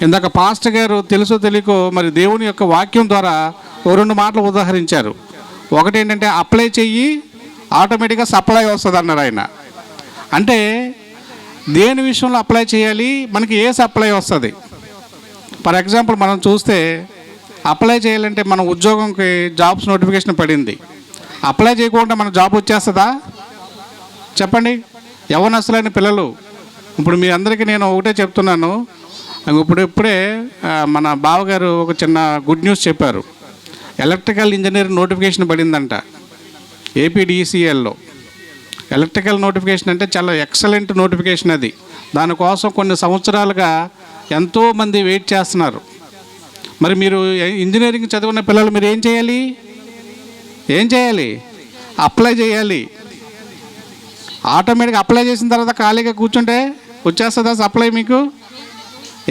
ఇందాక పాస్టర్ గారు తెలుసో తెలియకో మరి దేవుని యొక్క వాక్యం ద్వారా ఓ రెండు మాటలు ఉదాహరించారు. ఒకటి ఏంటంటే అప్లై చెయ్యి, ఆటోమేటిక్గా సప్లై వస్తుంది అన్నారు ఆయన. అంటే దేని విషయంలో అప్లై చేయాలి, మనకి ఏ సప్లై వస్తుంది. ఫర్ ఎగ్జాంపుల్ మనం చూస్తే అప్లై చేయాలంటే మన ఉద్యోగంకి జాబ్స్ నోటిఫికేషన్ పడింది. అప్లై చేయకుండా మన జాబ్ వచ్చేస్తుందా చెప్పండి? యవ్వనస్తులైన పిల్లలు ఇప్పుడు మీ అందరికీ నేను ఒకటే చెప్తున్నాను. ఇప్పుడే మన బావగారు ఒక చిన్న గుడ్ న్యూస్ చెప్పారు. ఎలక్ట్రికల్ ఇంజనీర్ నోటిఫికేషన్ పడిందంట ఏపీడీసీఎల్లో. ఎలక్ట్రికల్ నోటిఫికేషన్ అంటే చాలా ఎక్సలెంట్ నోటిఫికేషన్ అది. దానికోసం కొన్ని సంవత్సరాలుగా ఎంతోమంది వెయిట్ చేస్తున్నారు. మరి మీరు ఇంజనీరింగ్ చదువున్న పిల్లలు మీరు ఏం చేయాలి? అప్లై చేయాలి. ఆటోమేటిక్గా అప్లై చేసిన తర్వాత ఖాళీగా కూర్చుంటే వచ్చేస్తుందా సప్లై మీకు?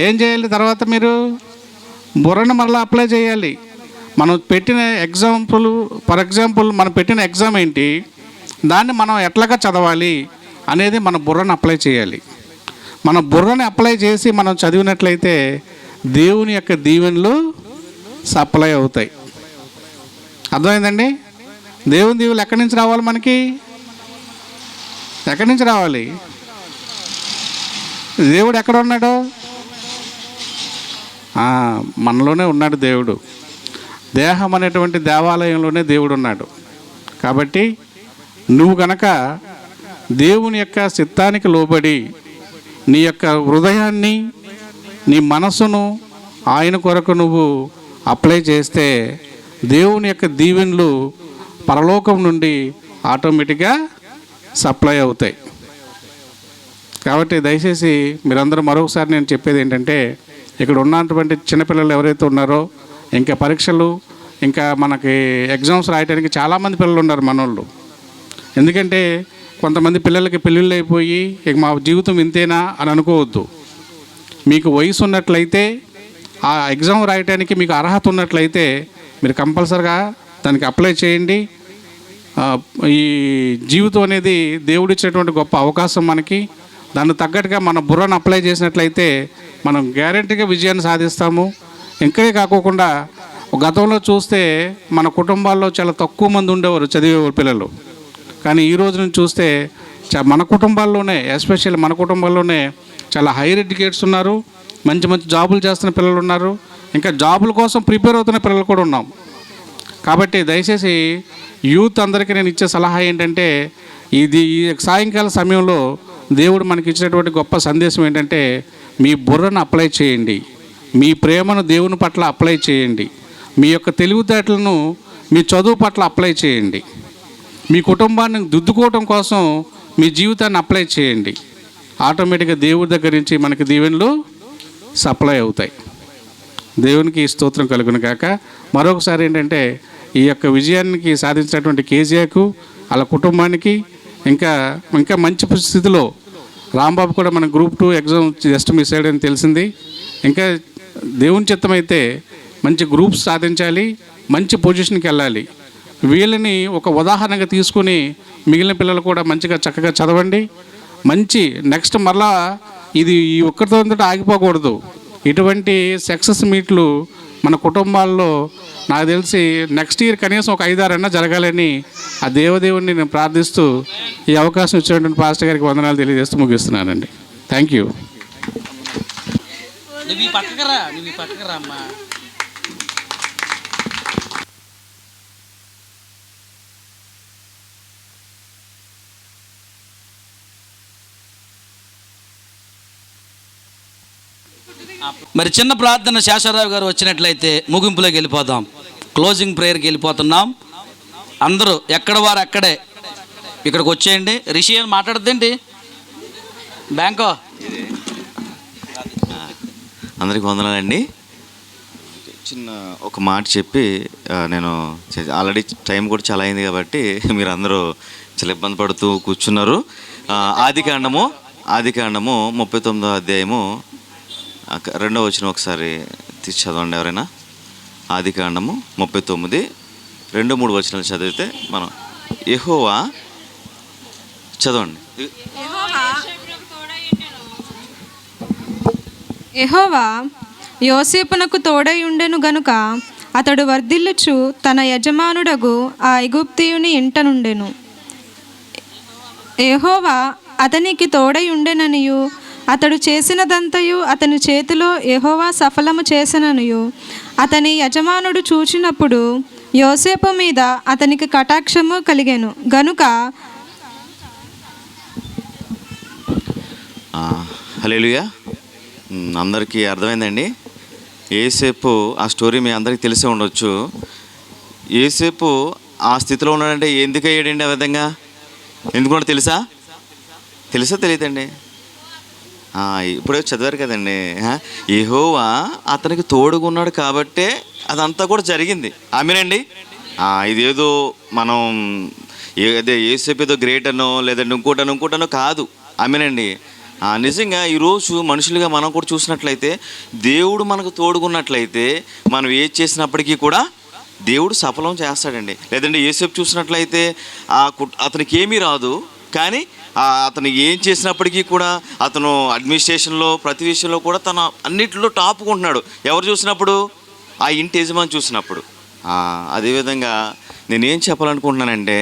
ఏం చేయాలి తర్వాత? మీరు బుర్రను మళ్ళీ అప్లై చేయాలి. మనం పెట్టిన ఫర్ ఎగ్జాంపుల్ మనం పెట్టిన ఎగ్జామ్ ఏంటి, దాన్ని మనం ఎట్లాగా చదవాలి అనేది మన బుర్రను అప్లై చేయాలి. మన బుర్రని అప్లై చేసి మనం చదివినట్లయితే దేవుని యొక్క దీవెనలు సప్లై అవుతాయి. అర్థమైందండి? దేవుని దీవెనలు ఎక్కడి నుంచి రావాలి? మనకి ఎక్కడి నుంచి రావాలి? దేవుడు ఎక్కడ ఉన్నాడు? మనలోనే ఉన్నాడు దేవుడు. దేహం అనేటువంటి దేవాలయంలోనే దేవుడు ఉన్నాడు. కాబట్టి నువ్వు గనక దేవుని యొక్క చిత్తానికి లోబడి నీ యొక్క హృదయాన్ని, నీ మనసును ఆయన కొరకు నువ్వు అప్లై చేస్తే దేవుని యొక్క దీవెనలు పరలోకం నుండి ఆటోమేటిక్గా సప్లై అవుతాయి. కాబట్టి దయచేసి మీరందరూ మరొకసారి నేను చెప్పేది ఏంటంటే, ఇక్కడ ఉన్నటువంటి చిన్నపిల్లలు ఎవరైతే ఉన్నారో, ఇంకా పరీక్షలు, ఇంకా మనకి ఎగ్జామ్స్ రాయడానికి చాలామంది పిల్లలు ఉన్నారు మనోళ్ళు. ఎందుకంటే కొంతమంది పిల్లలకి పెళ్ళిళ్ళు అయిపోయి ఇక మా జీవితం ఇంతేనా అని అనుకోవద్దు. మీకు వయసు ఉన్నట్లయితే, ఆ ఎగ్జామ్ రాయడానికి మీకు అర్హత ఉన్నట్లయితే మీరు కంపల్సరిగా దానికి అప్లై చేయండి. ఈ జీవితం అనేది దేవుడిచ్చేటువంటి గొప్ప అవకాశం మనకి. దాన్ని తగ్గట్టుగా మన బుర్రను అప్లై చేసినట్లయితే మనం గ్యారెంటీగా విజయాన్ని సాధిస్తాము. ఇంకే కాకోకుండా గతంలో చూస్తే మన కుటుంబాల్లో చాలా తక్కువ మంది ఉండేవారు చదివే పిల్లలు. కానీ ఈ రోజు నుంచి చూస్తే మన కుటుంబాల్లోనే, ఎస్పెషల్లీ మన కుటుంబాల్లోనే చాలా హైయర్ ఎడ్యుకేట్స్ ఉన్నారు, మంచి మంచి జాబులు చేస్తున్న పిల్లలు ఉన్నారు, ఇంకా జాబుల కోసం ప్రిపేర్ అవుతున్న పిల్లలు కూడా ఉన్నాం. కాబట్టి దయచేసి యూత్ అందరికీ నేను ఇచ్చే సలహా ఏంటంటే, ఈ సాయంకాల సమయంలో దేవుడు మనకి ఇచ్చినటువంటి గొప్ప సందేశం ఏంటంటే, మీ బుర్రను అప్లై చేయండి, మీ ప్రేమను దేవుని పట్ల అప్లై చేయండి, మీ యొక్క తెలివితేటలను మీ చదువు పట్ల అప్లై చేయండి, మీ కుటుంబాన్ని దిద్దుకోవటం కోసం మీ జీవితాన్ని అప్లై చేయండి. ఆటోమేటిక్గా దేవుడి దగ్గర నుంచి మనకి దీవెనలు సప్లై అవుతాయి. దేవునికి స్తోత్రం కలుగును గాక. మరొకసారి ఏంటంటే, ఈ యొక్క విజయానికి సాధించినటువంటి కేజీఆర్కు, వాళ్ళ కుటుంబానికి, ఇంకా మంచి స్థితిలో రాంబాబు కూడా మన గ్రూప్ 2 ఎగ్జామ్ జస్ట్ మిస్ అయ్యాడని తెలిసింది. ఇంకా దేవుని చిత్తమైతే మంచి గ్రూప్స్ సాధించాలి, మంచి పొజిషన్కి వెళ్ళాలి. వీళ్ళని ఒక ఉదాహరణగా తీసుకుని మిగిలిన పిల్లలు కూడా మంచిగా చక్కగా చదవండి. మంచి నెక్స్ట్ మళ్ళా ఇది ఈ ఒక్కరితో ఆగిపోకూడదు. ఇటువంటి సక్సెస్ మీట్లు మన కుటుంబాల్లో నాకు తెలిసి నెక్స్ట్ ఇయర్ కనీసం ఒక 5-6 జరగాలని ఆ దేవదేవుని నేను ప్రార్థిస్తూ ఈ అవకాశం ఇచ్చినటువంటి పాస్టర్ గారికి వందనాలు తెలియజేస్తూ ముగిస్తున్నానండి. Thank you. అమ్మా. మరి చిన్న ప్రార్థన శేషారావు గారు వచ్చినట్లయితే ముగింపులోకి వెళ్ళిపోదాం. క్లోజింగ్ ప్రేయర్కి వెళ్ళిపోతున్నాం. అందరూ ఎక్కడ వారు అక్కడే ఇక్కడికి వచ్చేయండి. రిషి అని మాట్లాడద్దండి. బ్యాంకో అందరికీ వందనాలండి. చిన్న ఒక మాట చెప్పి నేను ఆల్రెడీ టైం కూడా చాలా అయింది కాబట్టి మీరు అందరూ చాలా ఇబ్బంది పడుతూ కూర్చున్నారు. ఆదికాండము 39వ అధ్యాయము 2వ వచనం ఒకసారి తీసి చదవండి ఎవరైనా. ఆదికాండము 39 2-3 వచనాలు చదివితే మనం యెహోవా చదవండి. యెహోవా యోసేపునకు తోడై ఉండెను గనుక అతడు వర్ధిల్లుచు తన యజమానుడగు ఆ ఐగుప్తీయుని ఇంట నుండెను. యెహోవా అతనికి తోడై ఉండెననియు అతడు చేసినదంతయు అతని చేతిలో యెహోవా సఫలము చేసెననియు అతని యజమానుడు చూచినప్పుడు యోసేపు మీద అతనికి కటాక్షము కలిగెను గనుక హల్లెలూయా. అందరికీ అర్థమైందండి. యేసేపు ఆ స్టోరీ మీ అందరికీ తెలిసే ఉండొచ్చు. యేసేపు ఆ స్థితిలో ఉన్నాడంటే ఎందుకు అయ్యాడండి ఆ విధంగా? ఎందుకున్నాడు తెలుసా తెలియదండి? ఇప్పుడే చదివారు కదండి. యెహోవా అతనికి తోడుగా ఉన్నాడు కాబట్టే అదంతా కూడా జరిగింది. ఆమేనండి. ఇదేదో మనం అదే యేసేపు ఏదో గ్రేట్ అనో లేదంటే ఇంకోటనో కాదు. ఆమేనండి. నిజంగా ఈరోజు మనుషులుగా మనం కూడా చూసినట్లయితే దేవుడు మనకు తోడుగున్నట్లయితే మనం ఏది చేసినప్పటికీ కూడా దేవుడు సఫలం చేస్తాడండి. లేదంటే యేసేపు చూసినట్లయితే అతనికి ఏమీ రాదు, కానీ అతను ఏం చేసినప్పటికీ కూడా అతను అడ్మినిస్ట్రేషన్లో ప్రతి విషయంలో కూడా తన అన్నిటిలో టాపుకుంటున్నాడు. ఎవరు చూసినప్పుడు? ఆ ఇంటి యజమాని చూసినప్పుడు. అదేవిధంగా నేనేం చెప్పాలనుకుంటున్నానంటే,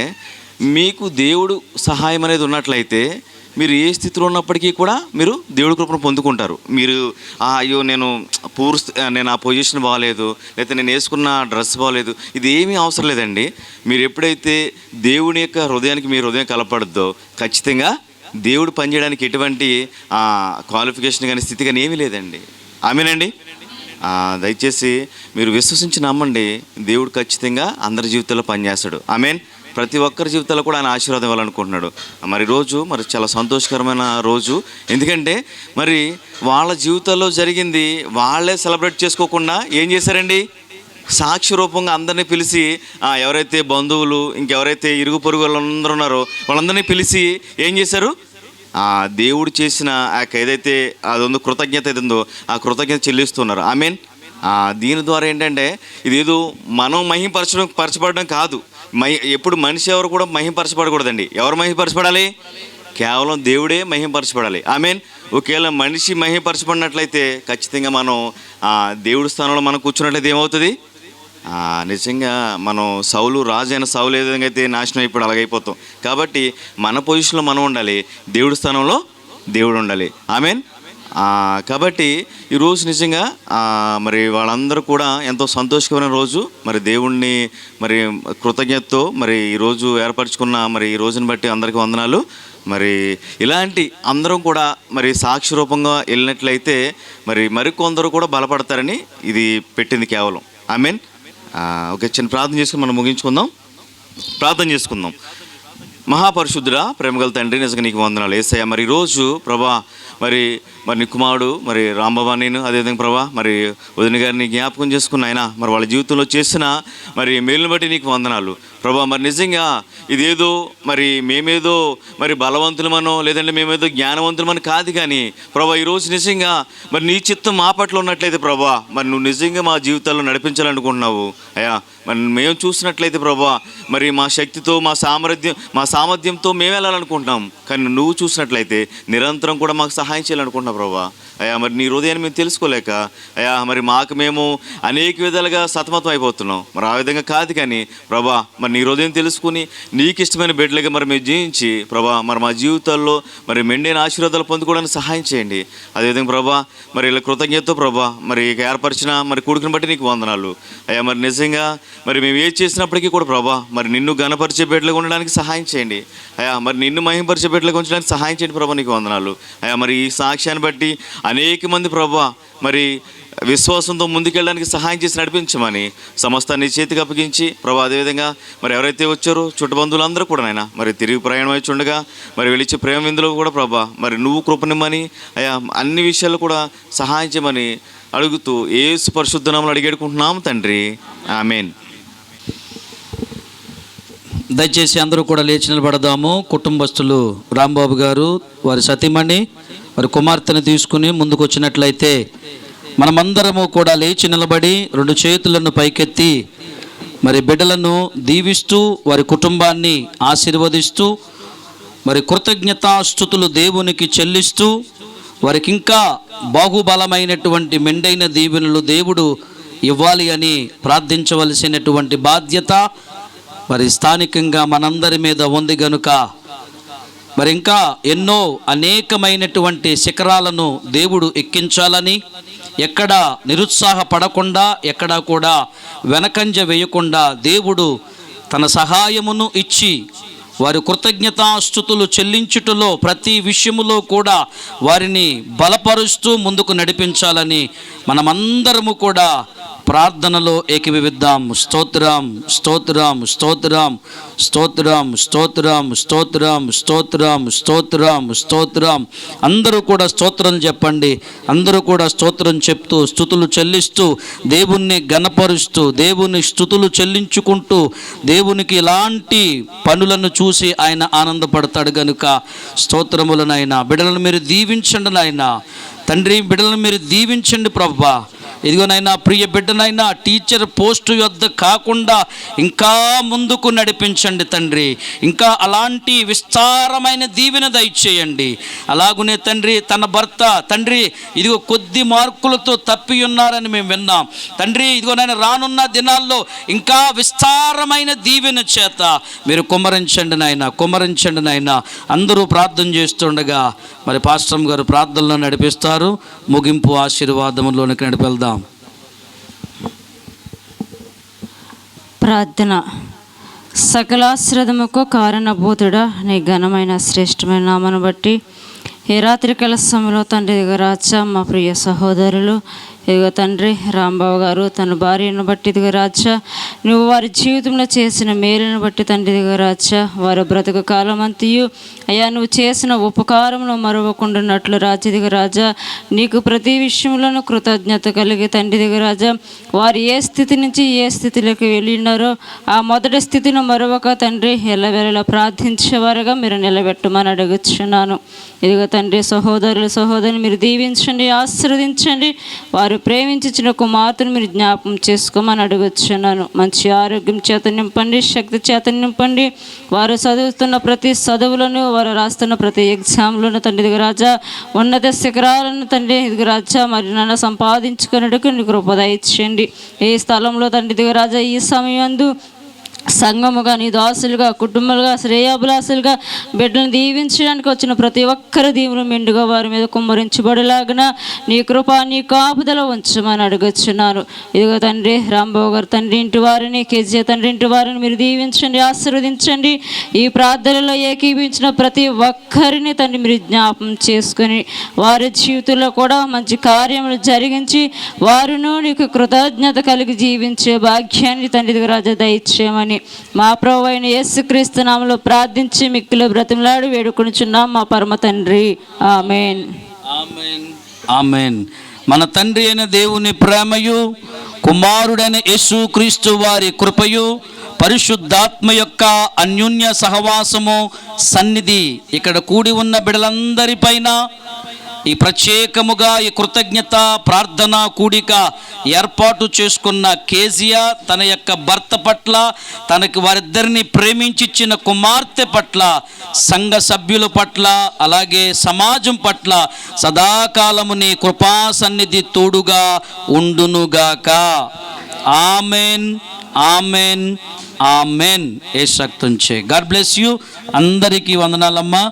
మీకు దేవుడు సహాయం అనేది ఉన్నట్లయితే మీరు ఏ స్థితిలో ఉన్నప్పటికీ కూడా మీరు దేవుడి కృపను పొందుకుంటారు. మీరు అయ్యో నేను నేను ఆ పొజిషన్ బాగాలేదు, లేకపోతే నేను వేసుకున్న డ్రెస్ బాగాలేదు, ఇది ఏమీ అవసరం లేదండి. మీరు ఎప్పుడైతే దేవుని యొక్క హృదయానికి మీ హృదయం కలపడద్దో ఖచ్చితంగా దేవుడు పనిచేయడానికి ఎటువంటి క్వాలిఫికేషన్ కానీ స్థితి కానీ ఏమీ లేదండి. ఆమేనండి. దయచేసి మీరు విశ్వసించి నమ్మండి, దేవుడు ఖచ్చితంగా అందరి జీవితాల్లో పనిచేస్తాడు. ఆమేన్. ప్రతి ఒక్కరి జీవితాల్లో కూడా ఆయన ఆశీర్వాదం ఇవ్వాలనుకుంటున్నాడు. మరి రోజు మరి చాలా సంతోషకరమైన రోజు. ఎందుకంటే మరి వాళ్ళ జీవితాల్లో జరిగింది వాళ్ళే సెలబ్రేట్ చేసుకోకుండా ఏం చేశారండి? సాక్షి రూపంగా అందరినీ పిలిచి ఎవరైతే బంధువులు ఇంకెవరైతే ఇరుగు పొరుగు వాళ్ళందరూ ఉన్నారో వాళ్ళందరినీ పిలిచి ఏం చేశారు? దేవుడు చేసిన ఏదైతే అదుందో కృతజ్ఞత ఏదుందో ఆ కృతజ్ఞత చెల్లిస్తున్నారు. ఆమేన్. దీని ద్వారా ఏంటంటే ఇదేదో మనం పరచబడడం కాదు. ఎప్పుడు మనిషి ఎవరు కూడా మహింపరచబడకూడదండి. ఎవరు మహింపరచబడాలి? కేవలం దేవుడే మహింపరచబడాలి. ఆమేన్. ఒకవేళ మనిషి మహింపరచబడినట్లయితే ఖచ్చితంగా మనం దేవుడి స్థానంలో మనం కూర్చున్నట్లయితే ఏమవుతుంది? నిజంగా మనం రాజు అయిన సౌలు ఏ విధంగా అయితే నాశనం అయిపోయి అలాగైపోతాం. కాబట్టి మన పొజిషన్లో మనం ఉండాలి, దేవుడి స్థానంలో దేవుడు ఉండాలి. ఆమేన్. కాబట్టి ఈరోజు నిజంగా మరి వాళ్ళందరూ కూడా ఎంతో సంతోషకరమైన రోజు. మరి దేవుణ్ణి మరి కృతజ్ఞతతో మరి ఈరోజు ఏర్పరచుకున్న మరి ఈ రోజుని బట్టి అందరికీ వందనాలు. మరి ఇలాంటి అందరం కూడా మరి సాక్షి రూపంగా వెళ్ళినట్లయితే మరి మరికొందరు కూడా బలపడతారని ఇది పెట్టింది కేవలం. ఆమేన్. ఓకే, చిన్న ప్రార్థన చేసుకుని మనం ముగించుకుందాం. ప్రార్థన చేసుకుందాం. మహాపరిశుద్ధుడా, ప్రేమగల తండ్రి, నిజంగా నీకు వందనాలు యేసయ్య. మరి ఈరోజు ప్రభా మరి నీ కుమారుడు మరి రాంబాబా నేను అదేవిధంగా ప్రభా మరి వదిన గారిని జ్ఞాపకం చేసుకున్న ఆయన మరి వాళ్ళ జీవితంలో చేసిన మరి మేలుని బట్టి నీకు వందనాలు ప్రభా. మరి నిజంగా ఇదేదో మరి మేమేదో మరి బలవంతులమనో లేదంటే మేమేదో జ్ఞానవంతులమని కాదు, కానీ ప్రభా ఈరోజు నిజంగా మరి నీ చిత్తం మా పట్ల ఉన్నట్లయితే ప్రభా మరి నువ్వు నిజంగా మా జీవితాల్లో నడిపించాలనుకుంటున్నావు అయ్యా. మరి మేము చూసినట్లయితే ప్రభా మరి మా శక్తితో మా సామర్థ్యంతో మేము వెళ్ళాలనుకుంటున్నాం, కానీ నువ్వు చూసినట్లయితే నిరంతరం కూడా మాకు సహాయం చేయాలనుకుంటున్నావు ప్రభా అయ్యా. మరి నీ హృదయాన్ని మేము తెలుసుకోలేక అయ్యా మరి మేము అనేక విధాలుగా సతమతం అయిపోతున్నాం. మరి ఆ విధంగా కాదు, కానీ ప్రభా మరి నీ హృదయం తెలుసుకుని నీకు ఇష్టమైన బిడ్డలుగా మరి మేము జీవించి ప్రభా మరి మా జీవితాల్లో మరి మెండైన ఆశీర్వాదాలు పొందుకోవడానికి సహాయం చేయండి. అదేవిధంగా ప్రభా మరి ఇలా కృతజ్ఞతతో ప్రభా మరి ఏర్పరిచిన మరి కొడుకుని బట్టి నీకు వందనాలు అయ్యా. మరి నిజంగా మరి మేము ఏది చేసినప్పటికీ కూడా ప్రభా మరి నిన్ను ఘనపరిచే బిడ్డలుగా ఉండడానికి సహాయం చేయండి అయ్యా. మరి నిన్ను మహింపరిచే బిడ్డలుగా ఉంచడానికి సహాయం చేయండి ప్రభా, నీకు వందనాలు అయ్యా. మరి ఈ సాక్ష్యాన్ని బట్టి అనేక మంది ప్రభా మరి విశ్వాసంతో ముందుకెళ్ళడానికి సహాయం చేసి నడిపించమని సమస్తాన్ని చేతికి అప్పగించి ప్రభా. అదేవిధంగా మరి ఎవరైతే వచ్చారో చుట్టుబంధువులందరూ కూడా నాయన మరి తిరిగి ప్రయాణం అయి ఉండగా మరి వెళ్ళిచ్చే ప్రేమ విందులో కూడా ప్రభా మరి నువ్వు కృపనిమ్మని అయ్యా అన్ని విషయాలు కూడా సహాయం చేయమని అడుగుతూ యేసు పరిశుద్ధ నామములో అడిగేడుకుంటున్నాము తండ్రి, ఆమేన్. దయచేసి అందరూ కూడా లేచి నిలబడదాము. కుటుంబస్తులు రాంబాబు గారు వారి సతీమణి వారి కుమార్తెను తీసుకుని ముందుకు వచ్చినట్లయితే మనమందరము కూడా లేచి నిలబడి రెండు చేతులను పైకెత్తి మరి బిడ్డలను దీవిస్తూ వారి కుటుంబాన్ని ఆశీర్వదిస్తూ మరి కృతజ్ఞతాస్తుతులు దేవునికి చెల్లిస్తూ వారికి ఇంకా బాహుబలమైనటువంటి మెండైన దీవెనలు దేవుడు ఇవ్వాలి అని ప్రార్థించవలసినటువంటి బాధ్యత మరి స్థానికంగా మనందరి మీద ఉంది గనుక మరి ఇంకా ఎన్నో అనేకమైనటువంటి శిఖరాలను దేవుడు ఎక్కించాలని, ఎక్కడ నిరుత్సాహపడకుండా ఎక్కడ కూడా వెనకంజ వేయకుండా దేవుడు తన సహాయమును ఇచ్చి వారి కృతజ్ఞతాస్తుతులు చెల్లించుటలో ప్రతి విషయములో కూడా వారిని బలపరుస్తూ ముందుకు నడిపించాలని మనమందరము కూడా ప్రార్థనలో ఏకీభవిద్దాం. స్తోత్రం స్తోత్రం స్తోత్రం స్తోత్రం స్తోత్రం స్తోత్రం స్తోత్రం స్తోత్రం స్తోత్రం. అందరూ కూడా స్తోత్రం చెప్పండి. అందరూ కూడా స్తోత్రం చెప్తూ స్తుతులు చెల్లిస్తూ దేవుణ్ణి గణపరుస్తూ దేవుని స్తుతులు చెల్లించుకుంటూ దేవునికి ఇలాంటి పనులను చూసి ఆయన ఆనందపడతాడు కనుక స్తోత్రములనైనా బిడ్డలను మీరు దీవించండి నాయన తండ్రి. బిడ్డలను మీరు దీవించండి ప్రభువా. ఇదిగోనైనా ప్రియ బిడ్డనైనా టీచర్ పోస్టు యొద్ద కాకుండా ఇంకా ముందుకు నడిపించండి తండ్రి. ఇంకా అలాంటి విస్తారమైన దీవెన దయచేయండి. అలాగునే తండ్రి తన భర్త తండ్రి ఇదిగో కొద్ది మార్కులతో తప్పి ఉన్నారని మేము విన్నాం తండ్రి. ఇదిగోనైనా రానున్న దినాల్లో ఇంకా విస్తారమైన దీవెన చేత మీరు కుమ్మరించండి నాయన, కుమ్మరించండి నాయన. అందరూ ప్రార్థన చేస్తుండగా మరి పాస్టర్ గారు ప్రార్థనలో నడిపిస్తారు. ముగింపు ఆశీర్వాదములోనికి నడిపెళ్దాం. ప్రార్థన. సకలాశ్రదముకు కారణభూతుడా నీ ఘనమైన శ్రేష్టమైన నామను బట్టి ఈ రాత్రికాల సమయంలో తండ్రి ఇదిగో రాజా మా ప్రియ సహోదరులు ఇదిగో తండ్రి రాంబాబు గారు తన భార్యను బట్టి ఇదిగో రాజా నువ్వు వారి జీవితంలో చేసిన మేలును బట్టి తండ్రి ఇదిగో రాజా వారి బ్రతుకు కాలం అంతయు అయ్యా నువ్వు చేసిన ఉపకారంలో మరవకుండాన్నట్లు రాజా ఇదిగో రాజా నీకు ప్రతి విషయంలోనూ కృతజ్ఞత కలిగి తండ్రి ఇదిగో రాజా వారు ఏ స్థితి నుంచి ఏ స్థితిలోకి వెళ్ళినారో ఆ మొదటి స్థితిని మరొక తండ్రి ఎల్లవేళలా ప్రార్థించేవారుగా మీరు నిలబెట్టమని అడుగుచున్నాను. ఇదిగో తండ్రి సహోదరుని మీరు దీవించండి, ఆశీర్వదించండి. వారు ప్రేమించిన కుమార్తెను మీరు జ్ఞాపకం చేసుకోమని అడుగుచున్నాను. మంచి ఆరోగ్యం చేత నింపండి, శక్తి చేత నింపండి. వారు చదువుతున్న ప్రతి చదువులను వారు రాస్తున్న ప్రతి ఎగ్జామ్లను తండ్రి ఇదిగో రాజా ఉన్నత శిఖరాలను తండ్రి ఇదిగో రాజా మరి నన్ను సంపాదించుకునేందుకు నీకు కృప దయచేయండి. ఈ స్థలంలో తండ్రి ఇదిగో రాజా ఈ సమయంలో సంఘముగా నీ దాసులుగా కుటుంబాలుగా శ్రేయాభిలాసులుగా బిడ్డలను దీవించడానికి వచ్చిన ప్రతి ఒక్కరి దీవులు మెండుగా వారి మీద కుమ్మరించబడేలాగిన నీ కృప నీ కాపుదల ఉంచమని అడుగుచున్నాను. ఇదిగో తండ్రి రాంబాబు గారు తండ్రి ఇంటి వారిని కేజీ తండ్రి ఇంటి వారిని మీరు దీవించండి, ఆశీర్వదించండి. ఈ ప్రార్థనలో ఏకీభించిన ప్రతి ఒక్కరిని తండ్రి మీరు జ్ఞాపం చేసుకొని వారి జీవితంలో కూడా మంచి కార్యములు జరిగించి వారును నీకు కృతజ్ఞత కలిగి జీవించే భాగ్యాన్ని తండ్రి ఇదిగో రాజా దయచేయమని మా ప్రభువైన అయిన యేసుక్రీస్తు నామములో ప్రార్థించి మిక్కిలి బ్రతిమలాడి వేడుకొనుచున్నాం మా పరమ తండ్రి. ఆమేన్. ఆమేన్. ఆమేన్. మన తండ్రి అయిన దేవుని ప్రేమయు కుమారుడైన యేసుక్రీస్తు వారి కృపయు పరిశుద్ధాత్మ యొక్క అన్యోన్య సహవాసము సన్నిధి ఇక్కడ కూడి ఉన్న బిడ్డలందరిపైన ఈ ప్రత్యేకముగా ఈ కృతజ్ఞత ప్రార్థన కూడిక ఏర్పాటు చేసుకున్న కేజియా తన యొక్క భర్త పట్ల తనకి వారిద్దరిని ప్రేమించిచ్చిన కుమార్తె పట్ల సంఘ సభ్యుల పట్ల అలాగే సమాజం పట్ల సదాకాలము నీ కృపా సన్నిధి తోడుగా ఉండునుగాక. ఆమెన్ ఆమెన్ ఆమెన్. ఏ శక్తుంచే. God bless you. అందరికీ వందనాలమ్మా.